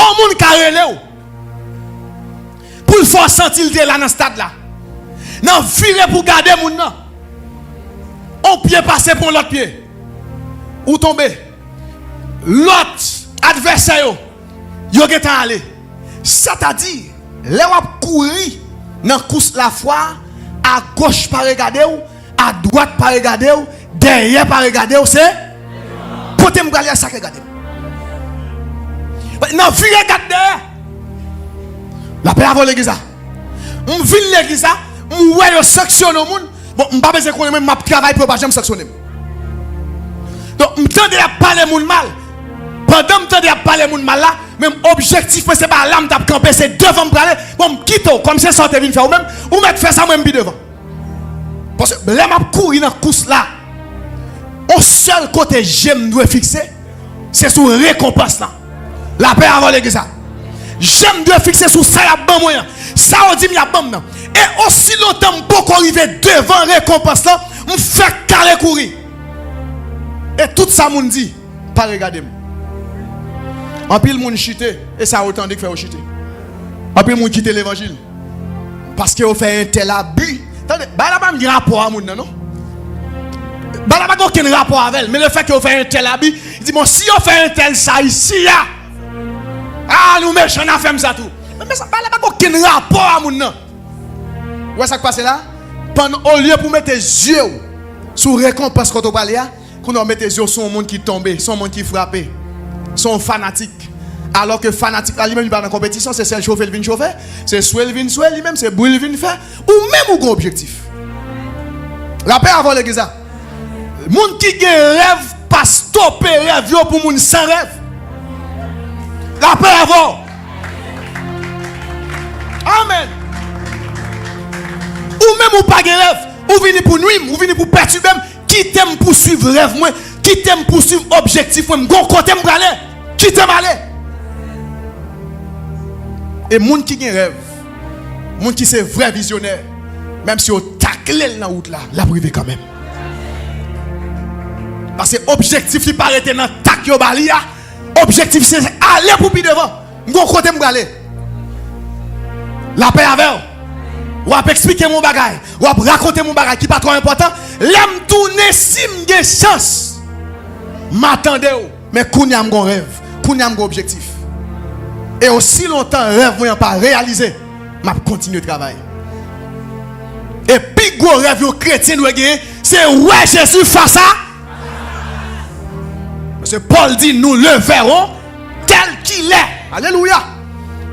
On monde carrelé pour le faire sentir le là dans ce stade là. Non, virer pour garder moun nan. On pied passer pour l'autre pied. Ou tomber. L'autre adversaire yo est allé. C'est-à-dire, les wap courir dans course la foi, à gauche pas regarder ou, à droite pas regarder ou, derrière pas regarder ou, c'est côté m'galer ça regarder. Non, virer regarder. La paix avant l'église. On vient l'église, on voit yo sanctionne au monde. Bon, on pas besoin qu'on même m'a travail pour pas jamais sanctionner. Donc, on tente de parler moun mal. Pendant que je parle de mal là, même objectif, c'est pas l'âme de camper, c'est devant me parler. Bon, quitte comme c'est sorti vient faire ou même, ou mettre faire ça même devant. Parce que là, je cours dans la course là. Au seul côté j'aime doit fixer, c'est sur récompense là. La paix avant l'église. J'aime doit fixer sur ça, il y a bon moyen. Ça, on dit, il y a bon moyen. Et aussi longtemps, je peux arriver devant récompense là, je fais carré courir. Et tout ça, on dit, pas regarder. En pile moun chité et ça autant dit que faire chité. En pile moun quitter l'évangile parce que on fait un tel abus. Attendez, bah là pas me dire rapport à moun non. Bah là pas aucun rapport avec elle, mais le fait que on fait un tel abus, il dit bon si on fait un tel ça ici là. Ah nous méchants on a fait ça tout. Mais ça bah là pas aucun rapport à moun non. Ouais ça qui passe là pendant au lieu pour mettre les yeux sur récompense quand on parle là, qu'on met les yeux sur un monde qui tombé, sur un monde qui frappé. Sont fanatiques. Alors que fanatique, lui-même, il va dans la compétition, c'est celle chauffer, il vient chauffer, c'est soit il vient soit lui-même, c'est brûler, il vient faire, ou même ou objectif. La paix avant l'église. Les gens qui rêve, pas stopper rêve pour les gens sans rêve. La paix avant. Amen. Ou même ou pas de rêve, ou venez pour nuire, ou venez pour perturber, qui t'aime poursuivre rêve, moi, qui t'aime poursuivre objectif, moi, bon côté me aller. Qui t'aime aller? Et moun qui gen rêve, moun qui c'est vrai visionnaire, même si on tacle dans la route là, la privé quand même. Parce que objectif il paraît dans tac yo balia, objectif c'est aller pour plus devant. Bon côté me aller. La paix avec ou ap expliquer mon bagay, ou ap raconter mon bagay qui pas trop important, l'aime tourner si m'gen chance. M'attendez mais kounya m'gon rêve. Pour un objectif. Et aussi longtemps, rêve ne pas réalisé, je continue de travailler. Et puis, gros rêve chrétien, c'est ouais Jésus face à. Parce que Paul dit, nous le verrons tel qu'il est. Alléluia.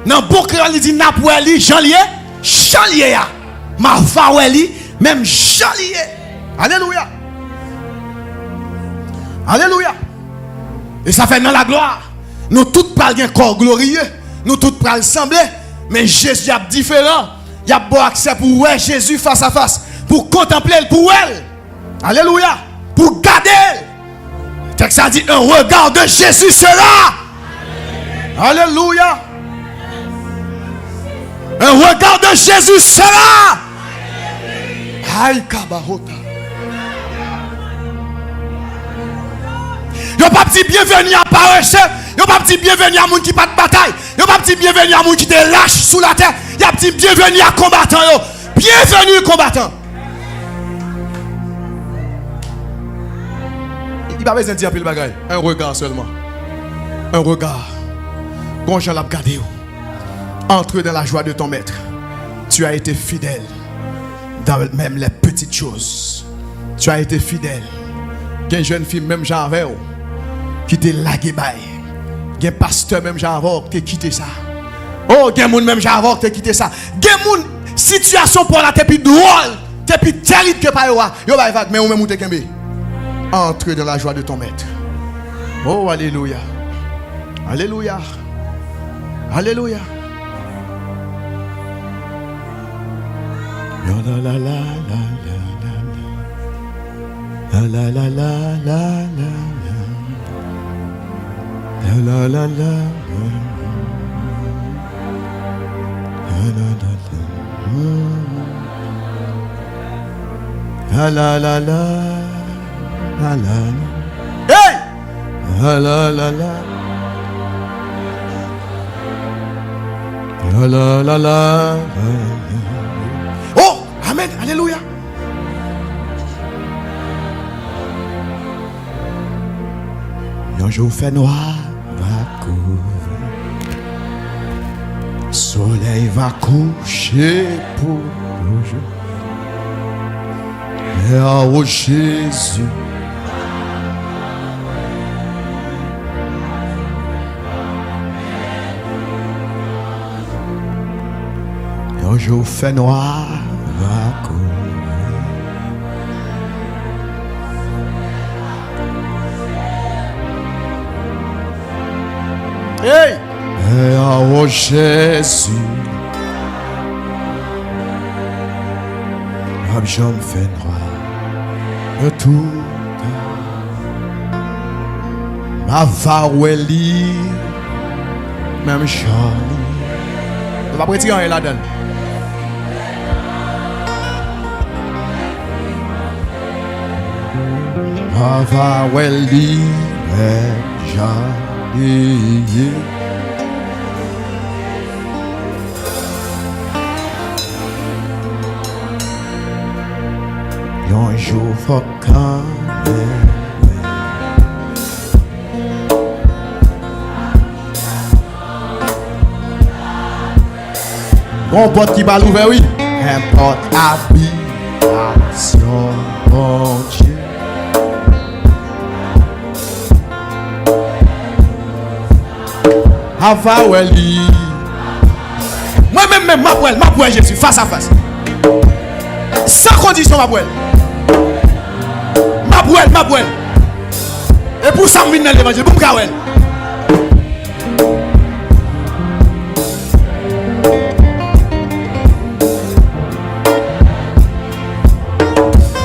Dans le bouc, il dit, Napoueli, Jean-Lié, Jean-Lié. Ma Faweli, même Jean-Lié. Alléluia. Alléluia. Et ça fait dans la gloire. Nous tous parlons d'un corps glorieux. Nous tous parlons sembler. Mais Jésus est différent. Il y a beau accès pour ouais Jésus face à face. Pour contempler pour elle. Alléluia. Pour garder elle. Texte a dit un regard de Jésus sera. Alléluia. Un regard de Jésus sera. Aïe kabahota. Yo pas dit bienvenue à paresseux. Yo pas dit bienvenue à moun qui pas de bataille. Yo pas dit bienvenue à moun qui te lâche sous la terre. Yo dit bienvenue à combattant yo. Bienvenue combattant. Il pas besoin de dire pile bagaille. Un regard seulement. Un regard. Quand je l'ai regardé. Entre dans la joie de ton maître. Tu as été fidèle dans même les petites choses. Tu as été fidèle. Qu'une jeune fille même j'avais qui te lagué bail. Gen pasteur même j'avant que quitté ça. Oh, gen moun même j'avant que quitté ça. Gen moun situation pour la tête drôle, tête terrible que pas yo va vague mais ou même ou te kembe. Entre dans la joie de ton maître. Oh alléluia. Alléluia. Alléluia. La la la la la la la la la la la la la la la la la hey la la la la la la. Oh amen alléluia. Un jour fait noir va couvrir, soleil va coucher pour le jour. Et oh Jésus, un jour fait noir va couvrir. Hey! Et oh Jésus, j'en fais noir de tout. Ma vaoueli, même Charlie. On va prêter un là-dedans. Ma vaoueli, même Charlie. Un jour faut quand bon porte qui va l'ouvrir, oui. Un porte habitation, bon Dieu. Avaweli. Moi-même, ma poêle, Jésus, face à face. Sans condition, ma poêle. Ma poêle. Et pour ça, je viens dans l'évangile. Pour me faire.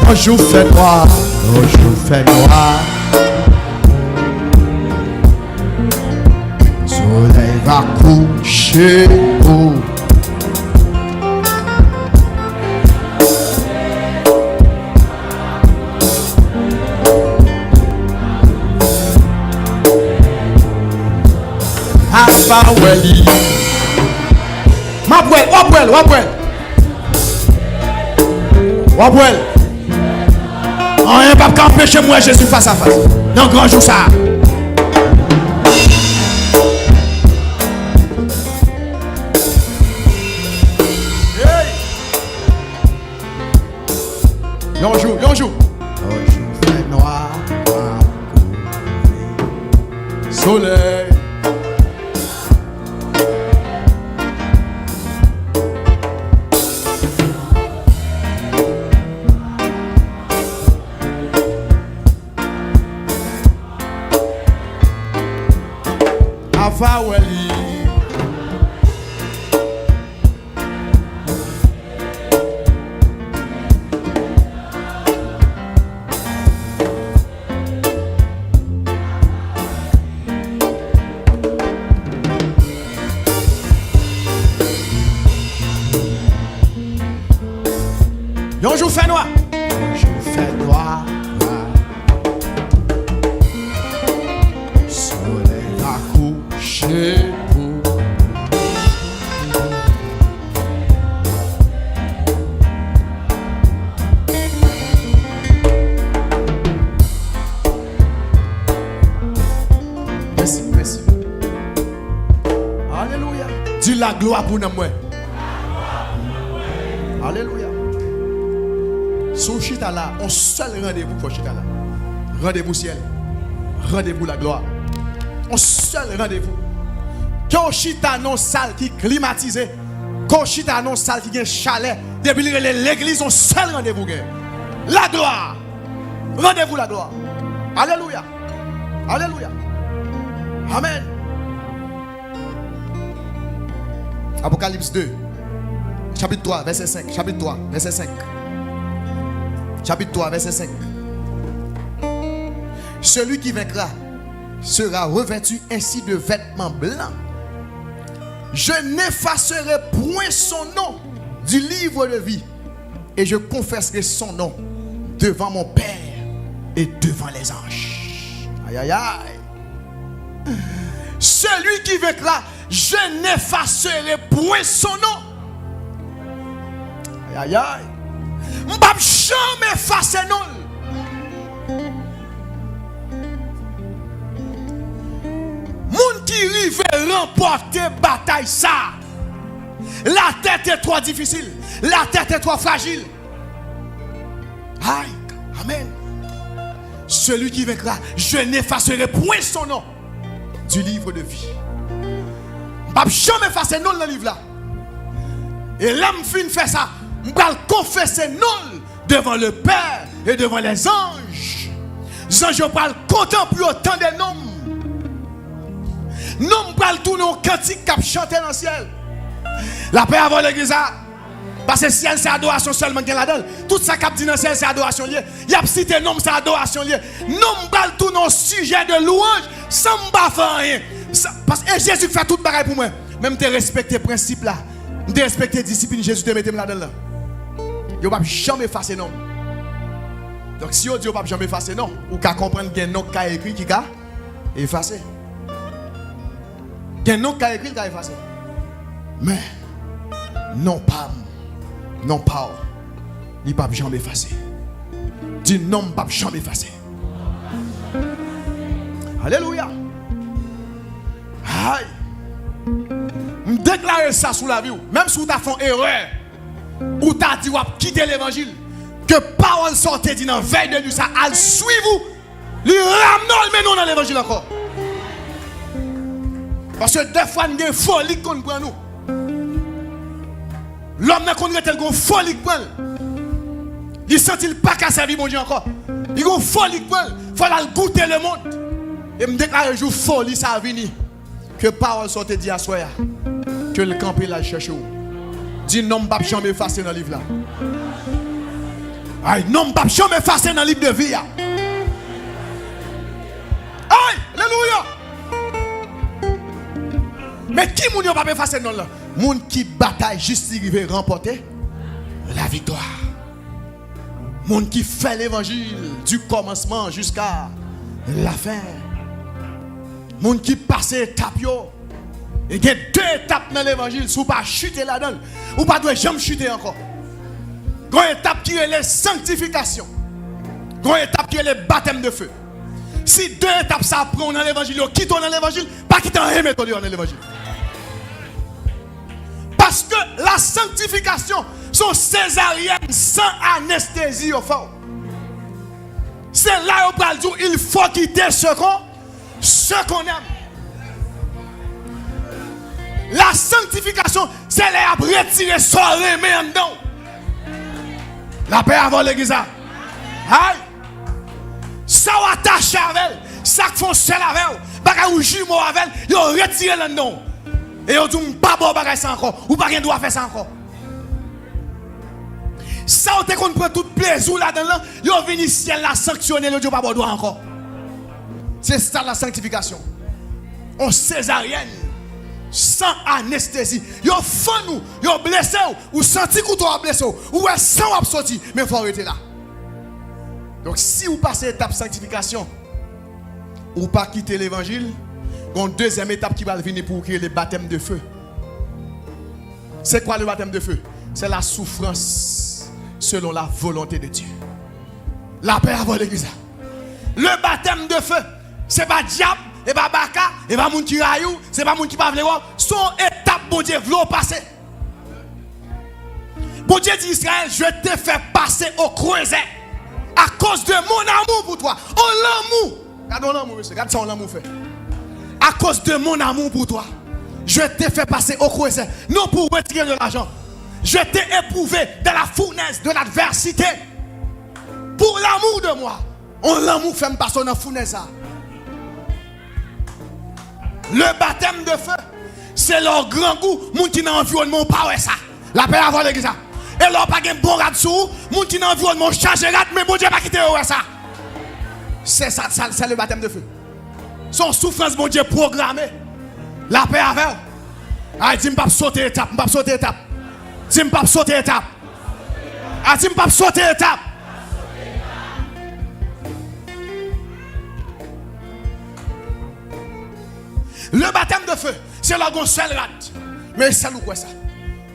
Un jour fait noir, un jour fait noir. Soleil va coucher. Oh. Afaweli. Ma poêle, Wapwell. Rien pas qu'empêcher moi Jésus face à face. Dans grand jour ça. Yon jour fait noir, soleil. Avaweli. Yon jour fait noir. Soleil va coucher pour. Merci. Alléluia. Dis la gloire pour nous. Alléluia. Son chita là, on seul rendez-vous pour chita là. Rendez-vous ciel. Rendez-vous la gloire. un seul rendez-vous. Quand chita non salle qui climatisé, quand chita non salle qui a chalet, depuis l'église, un seul rendez-vous. La gloire. Rendez-vous la gloire. Alléluia. Alléluia. Amen. Apocalypse 2, chapitre 3, verset 5. Chapitre 3, verset 5. Chapitre 3, verset 5. Celui qui vaincra sera revêtu ainsi de vêtements blancs. Je n'effacerai point son nom du livre de vie, et je confesserai son nom devant mon Père et devant les anges. Aïe, aïe, aïe. Celui qui vaincra, je n'effacerai point son nom. Aïe, aïe, aïe. Je ne vais jamais effacer non. Moun qui rive remporter bataille ça. La tête est trop difficile. La tête est trop fragile. Aïe, amen. Celui qui vaincra, je n'effacerai point son nom du livre de vie. Je ne vais jamais effacer non dans le livre là. Et l'homme fin fait ça. Je vais confesser non devant le Père et devant les anges. Les anges parlent contempler autant de noms. Nous parlons tout nos cantiques qui chantent dans le ciel. La paix avant l'église. Parce que le ciel c'est adoration seulement qui est là-dedans. Tout ça qui dit dans le ciel c'est adoration liée. Il y a cité nom c'est adoration liée. Nous parlons tous nos sujets de louange sans me faire rien. Parce que Jésus fait tout pareil pour moi. Même te respecter le principe là. Te respecter la discipline Jésus te mette là-dedans. Il ne va jamais effacer non. Donc si on dit qu'il ne va jamais effacer non, ou qu'à comprendre qu'il y a un nom qui a écrit qui a effacé. Il y a un nom qui a écrit qui a effacé. Mais non pas. Non pas. Il ne va jamais effacer. Dis non, il ne va jamais effacer. Alléluia. Aïe. Je déclare ça sous la vie. Même si tu as fait une erreur, ou tu as dit quitter l'évangile, que parole sortait dans la veille de nuit, ça al suivre, lui ramener mais non dans l'évangile encore. Parce que des fois, il y a une folie qu'on prend nous. L'homme n'a qu'on est une folie qu'on prend. Il ne sent pas qu'à servir mon Dieu encore. Il y a une folie qu'on prend. Il faut goûter le monde. Et me déclare un jour folie, ça a venu. Que parole sortait dit à soi. Que le campé là cherche où. Dis non, je ne vais jamais effacer dans le livre là. Aïe, non, je ne vais jamais effacer dans le livre de vie. Aïe, alléluia. Mais qui moun yo pas effacer non là? Moun qui bataille juste arriver remporter la victoire. Moun qui fait l'évangile du commencement jusqu'à la fin. Moun qui passe étape yo. Et il y a 2 étapes dans l'évangile, si vous ne pas chuter là-dedans, ou pas doit jamais chuter encore. Il y a une étape qui est la sanctification. Il y a une étape qui est le baptême de feu. Si 2 étapes ça prend dans l'évangile, quitte dans l'évangile, pas quitter en remettre dans l'évangile. Parce que la sanctification sont césariennes sans anesthésie au fond. C'est là où on parle dire il faut quitter ce qu'on aime. La sanctification, c'est là à retirer son remède en dedans. La paix avant l'église. Aïe. Ça va attacher avec elle. Ça font seul avec elle. Bagay ou jumeau avec elle. Ils ont retiré en dedans. Et ils ont dit pas bon bagay ça encore. Ou pas rien doit faire ça encore. Ça on te qu'on prend tout plaisir là-dedans. Ils ont venu ciel la sanctionner. Ils ont dit pas bon droit encore. C'est ça la sanctification. On césarienne. Sans anesthésie. Yo fan nous, yo blessé ou senti couteau a blessé ou est sang a sorti mais faut arrêter là. Donc si vous passez étape sanctification ou pas quitter l'évangile, une deuxième étape qui va venir pour créer le baptême de feu. C'est quoi le baptême de feu? C'est la souffrance selon la volonté de Dieu. La paix avant l'église. Le baptême de feu, c'est pas diable. Et pas baka, et pas moun qui rayou, c'est pas moun qui pas vle voir, son étape bon Dieu vle passer. Bon Dieu dit Israël, je te fais passer au creuset à cause de mon amour pour toi. Oh l'amour. Regarde l'amour monsieur, regarde ça l'amour fait. À cause de mon amour pour toi, je t'ai fait passer au croisé, non pour retirer de l'argent. Je t'ai éprouvé de la fournaise, de l'adversité. Pour l'amour de moi. On l'amour fait me passer dans la fournaise. Le baptême de feu, c'est leur grand goût. Moun qui dans l'environnement, pas ça. La paix avant l'église. Et leur pas de bon rad sous, moun qui dans l'environnement, change rad, mais bon Dieu pas quitter ça. C'est ça, c'est le baptême de feu. Son souffrance, mon Dieu, programmée. La paix avec. Ah, dis-moi pas sauter étape, pas sauter étape. Dis-moi pas sauter étape. Ah, dis-moi pas sauter étape. Le baptême de feu, c'est la seule rate. Mais c'est quoi ça?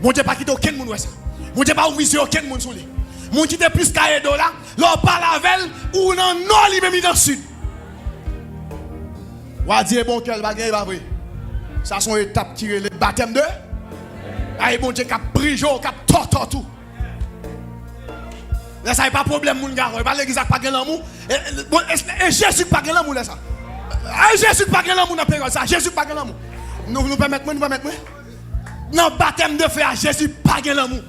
Mon Dieu pas quitter aucun monde ça. Mon Dieu pas ouvrir aucun monde sur lui. Mon Dieu te plus qu'à $, leur pas la veille ou non non lui même dans le sud. Wa dire bon cœur va gagner pas vrai. Ça sont étapes qui le baptême de. Aïe bon Dieu qui a pris jour, qui a torture tout. Là ça n'est pas problème mon gars, pas l'église pas gagner l'amour et Jésus pas gagner l'amour là ça. Jésus pas gagner l'amour dans période ça, Jésus pas gagner l'amour. Nous permettons nous permettons. Non baptême de feu à Jésus pas gagner l'amour.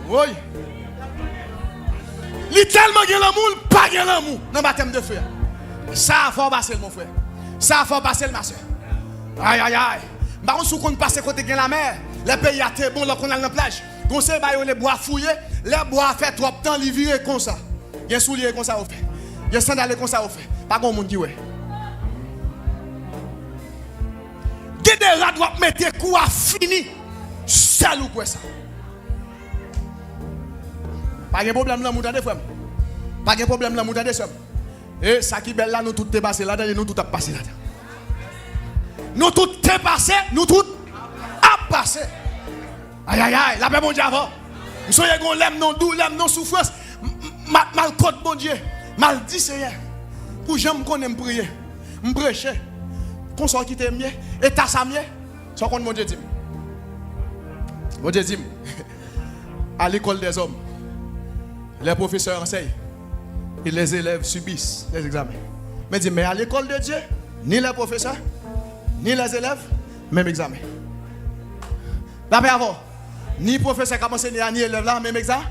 Oui. Il tellement gagner l'amour, pas gagner l'amour dans baptême de feu. Ça faut passer mon frère. Ça faut passer ma soeur. Aïe aïe aïe. Par contre, si on passe côté de la mer, les pays à bon, là qu'on a dans la plage. Conseil ba les bois fouillés, les bois fait trop de temps, li viré comme ça. Il y a soulier comme ça au fait. Il y a sandales comme ça au fait. Pas grand monde qui ouais. Des rats doivent mettre coup à fini. Seul ou quoi ça. Pas de problème là moutade frère. Pas de problème là moutade soeur. Et ça qui belle là nous tout est passé là dedans, nous tout a passé là. Nous tout est passé, nous tout a passé. Aïe aïe aïe, la paix bon Dieu avant. Nous sommes gon l'aime non doux, l'aime non souffrance. Mal côte bon Dieu. Mal dit Seigneur. Pour j'aime connais me prier. Me prêcher. Qu'on soit qui t'aime bien et ta ça mieux. Soit qu'on mon Dieu dit. Mon Dieu dit. À l'école des hommes. Les professeurs enseignent. Et les élèves subissent les examens. Mais dit mais à l'école de Dieu, ni les professeurs ni les élèves même examen. La paix avant. Ni professeur qui enseigné ni élève là même examen.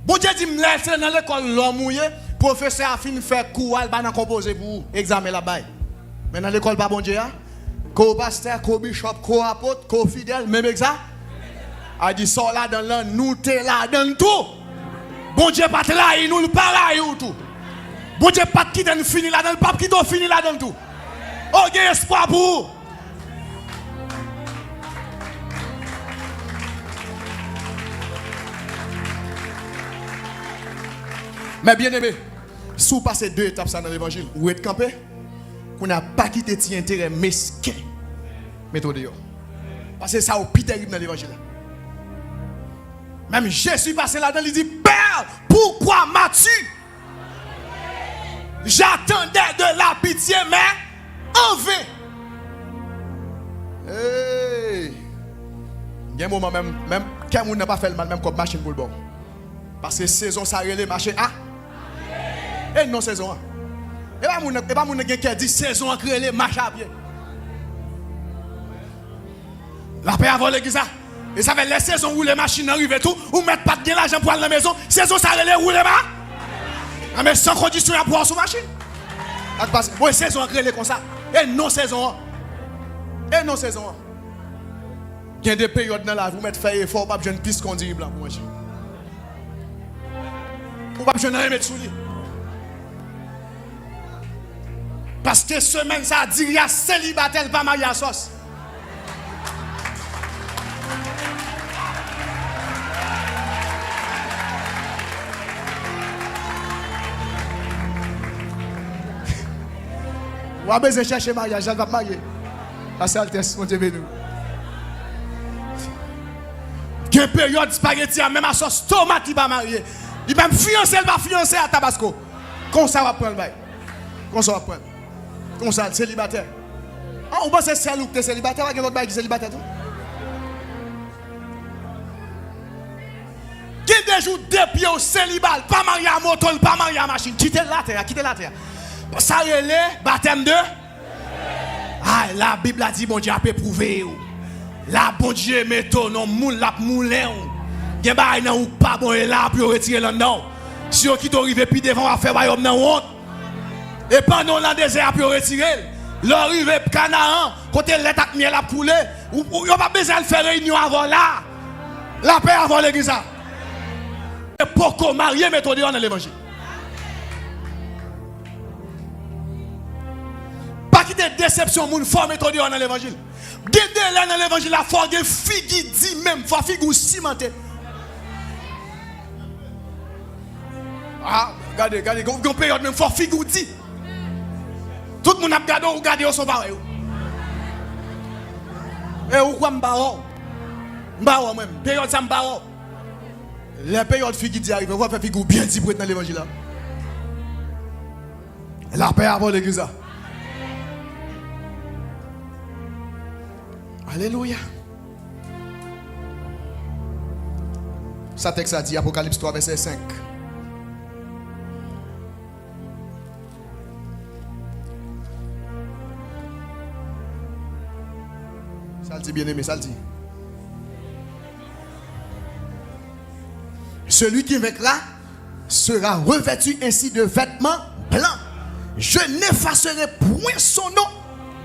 Bon Dieu dit me laisser dans l'école l'homme mouillé, professeur a fini faire cours al ban composer pour examen là-bas. Mais dans l'école pas bon Dieu hein. Co-pasteur, co-bishop, co-apôtre, co-fidèle même examen. A dit sort là dans là nous t'es là dans tout. Bon Dieu pas là, il nous pas là ou tout. Bon Dieu pas qui t'en fini là dans le pape qui t'en fini là dans tout. Oh, il y a espoir pour vous. Mais bien aimé, si vous passez 2 étapes dans l'évangile, vous êtes campé, vous n'avez pas quitté tes intérêts mesquins. Mettez dehors. Parce que ça, c'est terrible dans l'évangile. Même Jésus passé là-dedans, il dit Père, pourquoi m'as-tu? J'attendais de la pitié, mais en vain. Hey. Il y a un moment même quelqu'un n'a pas fait le mal, même comme machine pour le bon. Parce que saison, ça relève machine A. Et non saison A. Et pas mon qui dit saison A relève marche à pied. La paix avant l'église. Et ça fait les saisons où les machines arrivent et tout, ou mettre pas de l'argent pour aller à la maison, saison ça relève rouler pas. Mais sans condition à pouvoir sur machine. Oui, saison à créer comme ça. Et non saison. Et non saison. Il y a des périodes dans la vie où vous mettez fait effort pour une piste qu'on dit blanc pour manger. Ou pas je n'ai mettre sous lui. Parce que semaine ça dit il y a célibataire pas marié à sauce. Ou a besoin de chercher mariage, elle va marier. La saltesse, mon Dieu béni. Il y a une période spaghetti, même à sauce tomate, il va marier. Il va me fiancer, il va fiancer à Tabasco. Comment ça va prendre le bail? Comment ça va prendre? Comment ça, célibataire? Ah, on pense que c'est celle qui est célibataire, il y a un autre bail qui est célibataire. Qui est jours, 2 pieds au célibat, pas marié à moto, pas marié à machine. Quittez la terre. Ça relève baptême de. Ah, la Bible a dit, bon Dieu a éprouvé. La bon Dieu met ton nom, moule la moulin. Il y a pas ou pas bon et là pour retirer le nom. Si on quitte arrivé puis devant va faire bail dans honte. Et pendant le désert pour retirer. L'arrivée Canaan, côté l'état miel a coulé, ou pas besoin de faire réunion avant là. La paix avant l'église. Et pourquoi marier méthode dans l'évangile. Pas quitter déception moun faut méthode dans l'évangile. Gardez là dans l'évangile la foi de figue dit même, faut figue cimenté. Ah, regardez, gon période même faut figue dit. Tout le monde a regardé ou regardé son pareil. Et ou quoi m'baro? M'baro même, période ça m'baro. La période figue dit arrive, on va faire figue bien dit pour être dans l'évangile là. La paix avant l'église là. Alléluia. Ça texte a dit Apocalypse 3 verset 5. Ça le dit bien aimé, ça le dit. Celui qui vaincra sera revêtu ainsi de vêtements blancs. Je n'effacerai point son nom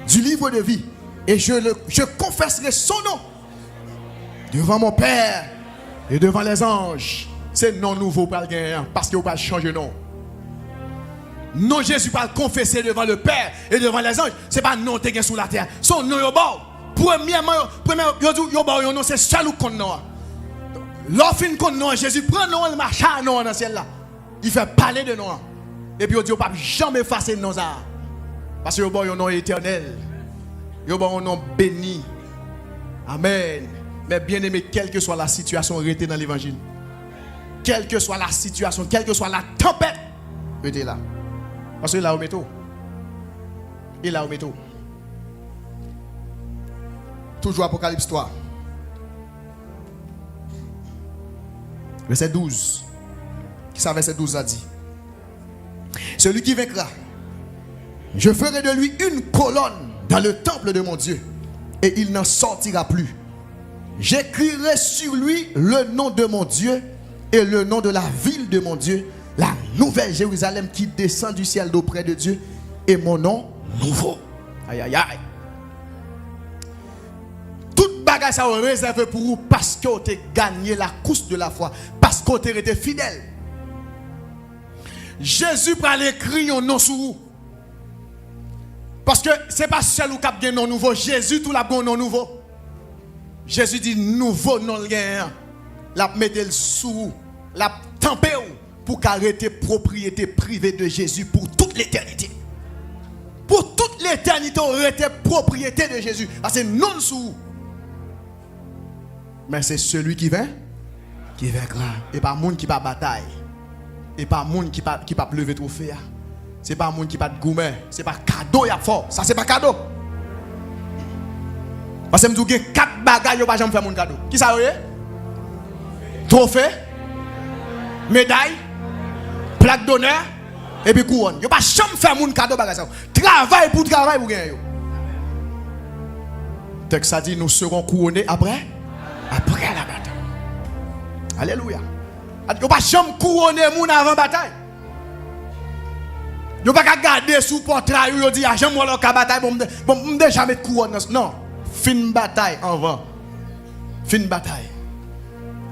du livre de vie. Et je confesserai son nom devant mon Père et devant les anges. C'est non nouveau pour le gagner parce qu'il ne va pas changer de nom. Non, Jésus va le confesser devant le Père et devant les anges. Ce n'est pas non qui est sur la terre. Son nom est bon. Premièrement, nom c'est seul ou qu'on nom. L'offre qu'on nom, Jésus prend nom le marche à nom dans le ciel là. Il fait parler de nom. Et puis il dit, on ne peut jamais effacer le nom ça. Parce que le nom est éternel. Il y a un nom béni. Amen. Mais bien aimé, quelle que soit la situation, restez dans l'évangile. Quelle que soit la situation, quelle que soit la tempête, restez là. Parce que là, au métaux. Et là, au métaux. Toujours Apocalypse 3. Verset 12. Qui ça, verset 12 a dit? Celui qui vaincra, je ferai de lui une colonne dans le temple de mon Dieu, et il n'en sortira plus. J'écrirai sur lui le nom de mon Dieu et le nom de la ville de mon Dieu, la nouvelle Jérusalem qui descend du ciel d'auprès de Dieu, et mon nom nouveau. Aïe aïe aïe. Toute bagage ça réservé pour vous parce que vous avez gagné la course de la foi, parce que vous avez été fidèle. Jésus prend l'écrit un nom sur vous. Parce que ce n'est pas seul qui a un nom nouveau. Jésus, tout l'a un nom nouveau. Jésus dit nouveau nom gagnant. La mettez le sous, la tempé pour qu'arrêter propriété privée de Jésus pour toute l'éternité. Pour toute l'éternité, arrêter propriété de Jésus. Parce que non sous. Mais c'est celui qui vient, qui vaincra. Et pas monde qui va bataille. Et pas monde qui va lever trophée. C'est pas un monde qui pas de gourmet, c'est pas cadeau y a fort. Ça c'est pas cadeau. Parce que me dis 4 bagages yo pas jamais faire mon cadeau. Qui ça est? Trophée, médaille, plaque d'honneur et puis couronne. Yo pas jamais faire mon cadeau bagage ça. Travail pour gagner yo. Texte ça dit nous serons couronnés après la bataille. Alléluia. Yo pas jamais couronner moun avant bataille. Vous ne pouvez pas garder sous portrait et dire j'aime moi la bataille bon me jamais de couronne non fin bataille en vent fin bataille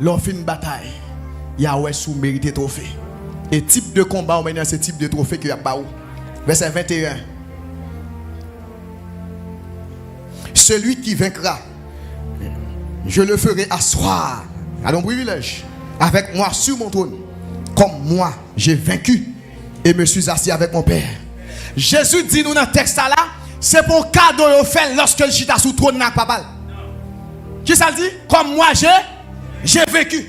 l'on fin bataille Yahweh sous mérité trophée et type de combat maintenant c'est type de trophée que y a pas où verset 21 celui qui vaincra je le ferai asseoir à mon privilège avec moi sur mon trône comme moi j'ai vaincu et me suis assis avec mon Père. Jésus dit nous dans le texte là, c'est pour cadeau au fait lorsque le chita sous trône n'a pas mal. Qui ça dit? Comme moi j'ai vécu.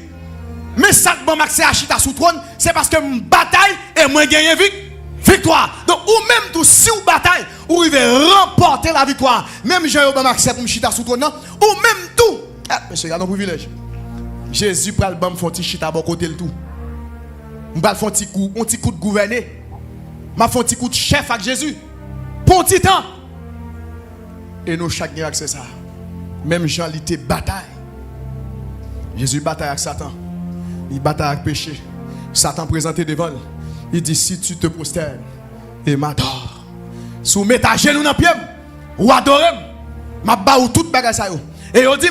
Mais ça que bon accès à chita sous trône, c'est parce que je bataille et moi gagne victoire. Donc ou même tout si vous bataille, ou il va remporter la victoire. Même j'ai eu bon accès pour me chita sous trône, ou même tout. Ah, monsieur, il y a un privilège. Jésus pral bam font petit chita bon côté le tout. M'pral font petit coup de gouverner. M'a font petit coup de chef avec Jésus. Pour un petit temps. Et nous chaque gagne accès ça. Même Jean il était bataille. Jésus bataille avec Satan. Il bataille avec péché. Satan présenté devant lui. Il dit si tu te prosternes et m'adores. Soumets ta genou dans pied ou adore m'a ba ou toute bagage ça yo. Et on dit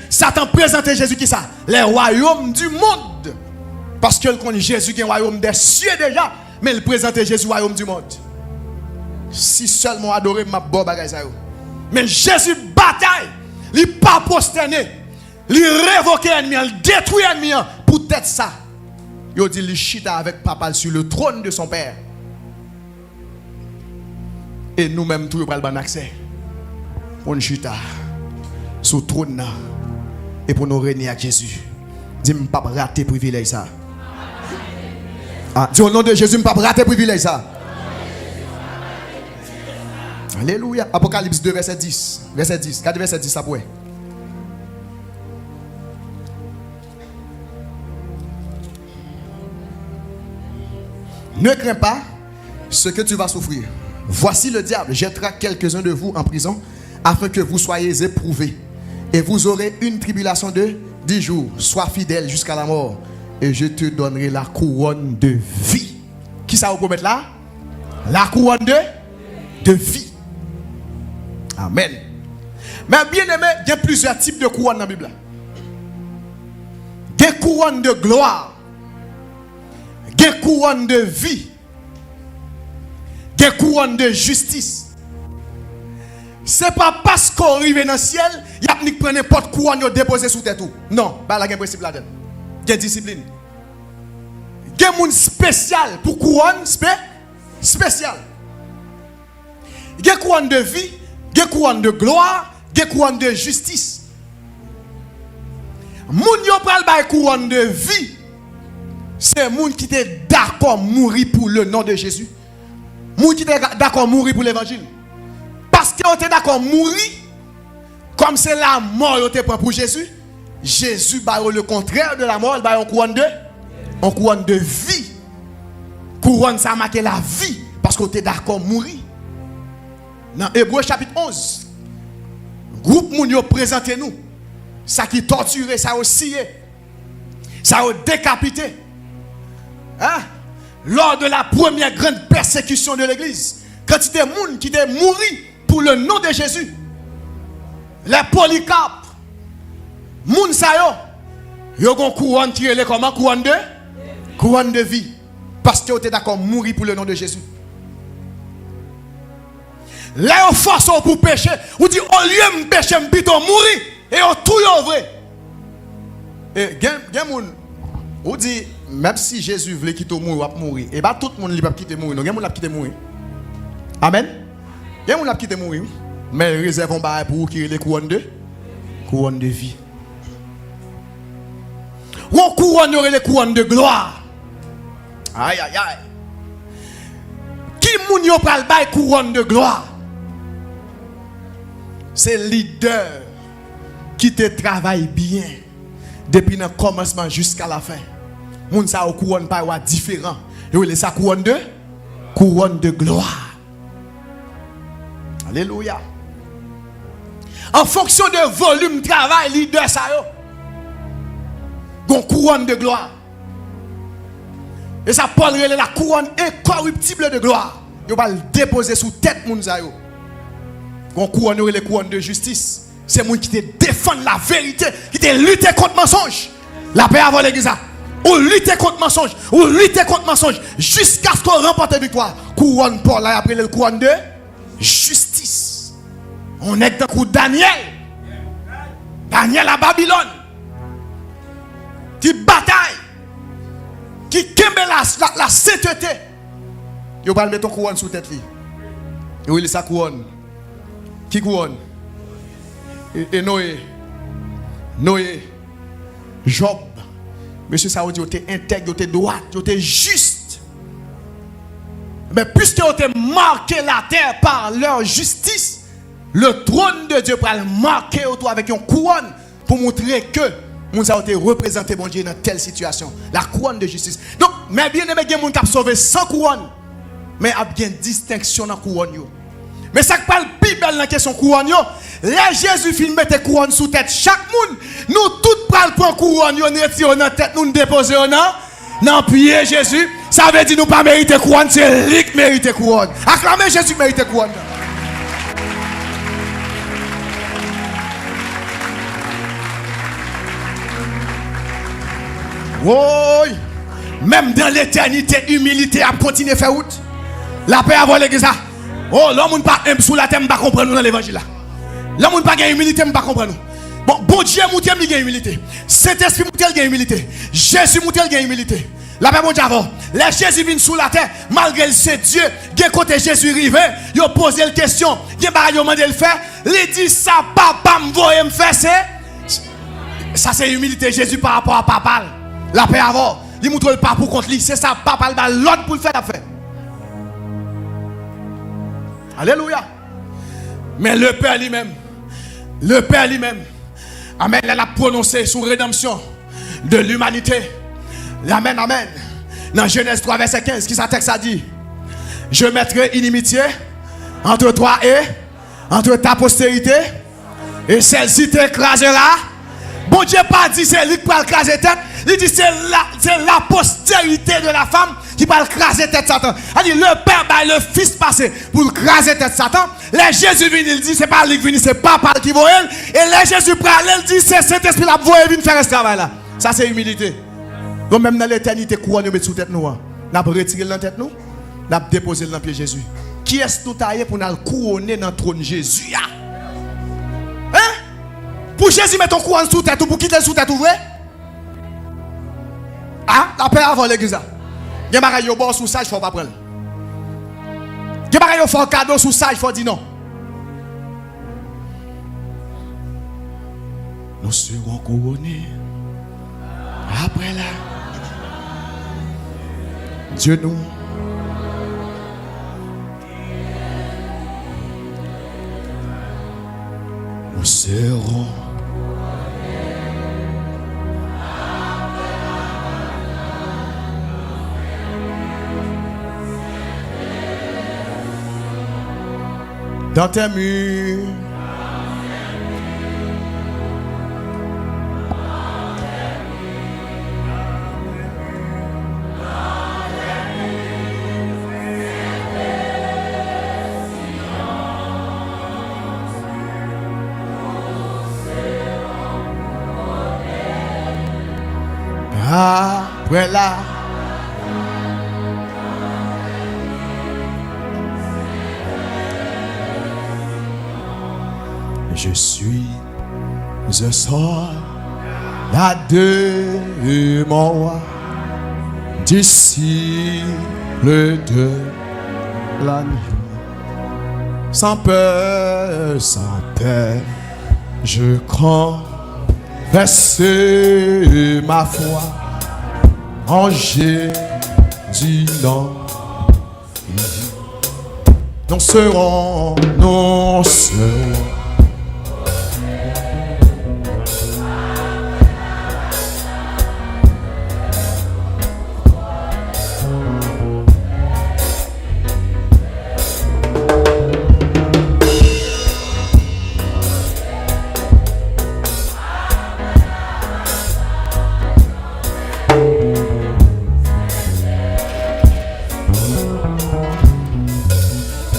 Satan présenté Jésus qui ça les royaumes du monde. Parce que connaît Jésus qui est royaume des cieux déjà, mais il présentait Jésus royaume du monde. Si seulement adoré m'a bon bagage ça yo. Mais Jésus bataille, il pas prosterné, il révoque l'ennemi, il détruit l'ennemi pour être ça. Il dit il chita avec papa sur le trône de son père. Et nous-mêmes tout le bon accès. On chita sur le trône et pour nous régner avec Jésus. Dis-moi pas rater privilège ça. Ah, dis au nom de Jésus, pas rater privilège ça. Alléluia. Apocalypse 2, verset 10. Verset 10. Regardez verset 10 après. Ne crains pas ce que tu vas souffrir. Voici le diable jettera quelques-uns de vous en prison afin que vous soyez éprouvés. Et vous aurez une tribulation de 10 jours. Sois fidèle jusqu'à la mort. Et je te donnerai la couronne de vie. Qui ça vous promet là? La couronne de vie. Amen. Mais bien aimé, il y a plusieurs types de couronnes dans la Bible. Il y a couronne de gloire. Il y a couronne de vie. Il y a couronne de justice. Ce n'est pas parce qu'on arrive dans le ciel, il y a qui prennent n'importe couronne et déposer sous tête. Non, il y a un principe là-dedans. Il y a discipline. Il y a un monde spécial pour couronne spécial. Il y a couronne de vie, il y a couronne de gloire, il y a couronne de justice. Moun yo pral bay couronne de vie. C'est moun qui était d'accord mourir pour le nom de Jésus. Moun qui était d'accord mourir pour l'évangile. Parce que on était d'accord mourir comme c'est la mort yo te prend pour Jésus. Jésus ba le contraire de la mort, il ba en couronne de vie. Couronne ça marque la vie parce qu'on était d'accord mourir. Dans Hébreux chapitre 11, groupe moun yo présenté nous ça qui torturé, ça aussi ça a décapité. Hein? Lors de la première grande persécution de l'église, quand il y a des gens qui étaient morts pour le nom de Jésus, les Polycarpes, moun sa yo gon couronne qui est comment couronne de vie parce que vous êtes d'accord mourir pour le nom de Jésus. Là, on force pour pécher. On dit, au lieu de pécher, je plutôt mourir. Et on tout vrai. Et on dit, même si Jésus voulait quitter mourir, il va mourir. Et bien, tout le monde ne va pas quitter mourir. Non, il va quitter mourir. Amen. Il va quitter mourir. Mais réservons pour vous qui est les couronnes de vie. Ou on couronne les couronnes de gloire. Aïe, aïe, aïe. Qui moun yo pral bay couronne de gloire? C'est le leader qui te travaille bien depuis le commencement jusqu'à la fin. Moun sa couronne pas différent. Et il sa couronne de gloire. Alléluia. En fonction de volume de travail, leader sa yo. Gon couronne de gloire. Et ça Paul relève la couronne incorruptible de gloire. Il va le déposer sous tête moun sa yo. Gon couronne les couronne de justice. C'est moun qui te défend la vérité, qui te lutte contre mensonge. La paix avant l'église. Ou lutter contre mensonge, ou lutter contre mensonge jusqu'à ce qu'on remporte la victoire. Couronne Paul là après le couronne de justice. On est dans le coup Daniel à Babylone. Qui bataille, qui kembe la sainteté. Yo va mettre ton couronne sous tête li. Et oui, sa couronne. Qui couronne? Et Noé, Job. Monsieur Saoudi, tu es intègre, tu es droit, tu es juste. Mais puisque tu as marqué la terre par leur justice, le trône de Dieu va le marquer autour avec une couronne pour montrer que Moun ça a été représenté bon Dieu dans telle situation. La couronne de justice. Donc, mais bien aimé, il y a des gens qui ont sauvé sans couronne. Mais il y a une distinction dans la couronne. Mais ça qui parle plus belle dans la question couronne. Là, Jésus film mettre couronne sous tête. Chaque monde, nous tous parlons pour couronne. Nous retirons dans tête, nous déposons dans pied Jésus. Ça veut dire nous pas mériter couronne, c'est lui qui mérite couronne. Acclamez Jésus qui mérite couronne. Oui, même dans l'éternité, humilité a continué à faire route. La paix avant l'église. Oh, l'homme pas sous la terre, pas comprendre dans l'évangile là. L'homme pas gagne humilité, pas comprendre. Bon Dieu moutel gagne humilité. Saint-Esprit moutel gagne humilité. Jésus moutel gagne humilité. La paix bon Dieu avant. Les Jésus vient sous la terre, malgré c'est Dieu, qui côté Jésus rivé, il a posé la question, il a demandé le faire, il dit ça papa me faire c'est ça c'est humilité Jésus par rapport à papa. La paix avant, il montre le pas pour contre lui, c'est ça papa l'autre pour le faire l'affaire. Alléluia. Mais le Père lui-même, amen, elle a prononcé sous rédemption de l'humanité. Amen, amen. Dans Genèse 3, verset 15, qui ça texte a dit? Je mettrai inimitié entre toi et entre ta postérité, et celle-ci t'écrasera. Bon Dieu pas dit c'est lui qui va écraser tête. Il dit c'est la postérité de la femme qui va écraser tête Satan. Il dit le Père le Fils passé pour écraser tête Satan. Les Jésus vient, il dit c'est pas lui qui vient, c'est papa qui va elle. Et les Jésus prend, il dit c'est Saint-Esprit qui va venir faire ce travail là. Ça c'est humilité. Donc même dans l'éternité, couronne nous met sous tête nous. N'a pas retiré dans tête nous, n'a déposé dans pied Jésus. Qui est-ce nous taillé pour nous couronner dans le trône Jésus? Hein? Pour Jésus mettre ton couronne sous tête ou pour quitter sous tête ouvert? Ah, la paix avant l'église. Il y a des gens qui sous ça, il ne faut pas prendre. Il y a des gens qui font un cadeau sous ça, il faut dire non. Nous serons couronnés après là. Dieu nous. Nous serons. Dans tes murs. Après là. Je suis un sort là de mon roi, disciple de l'agneau. Sans peur, je confesse ma foi en Jésus. Non seront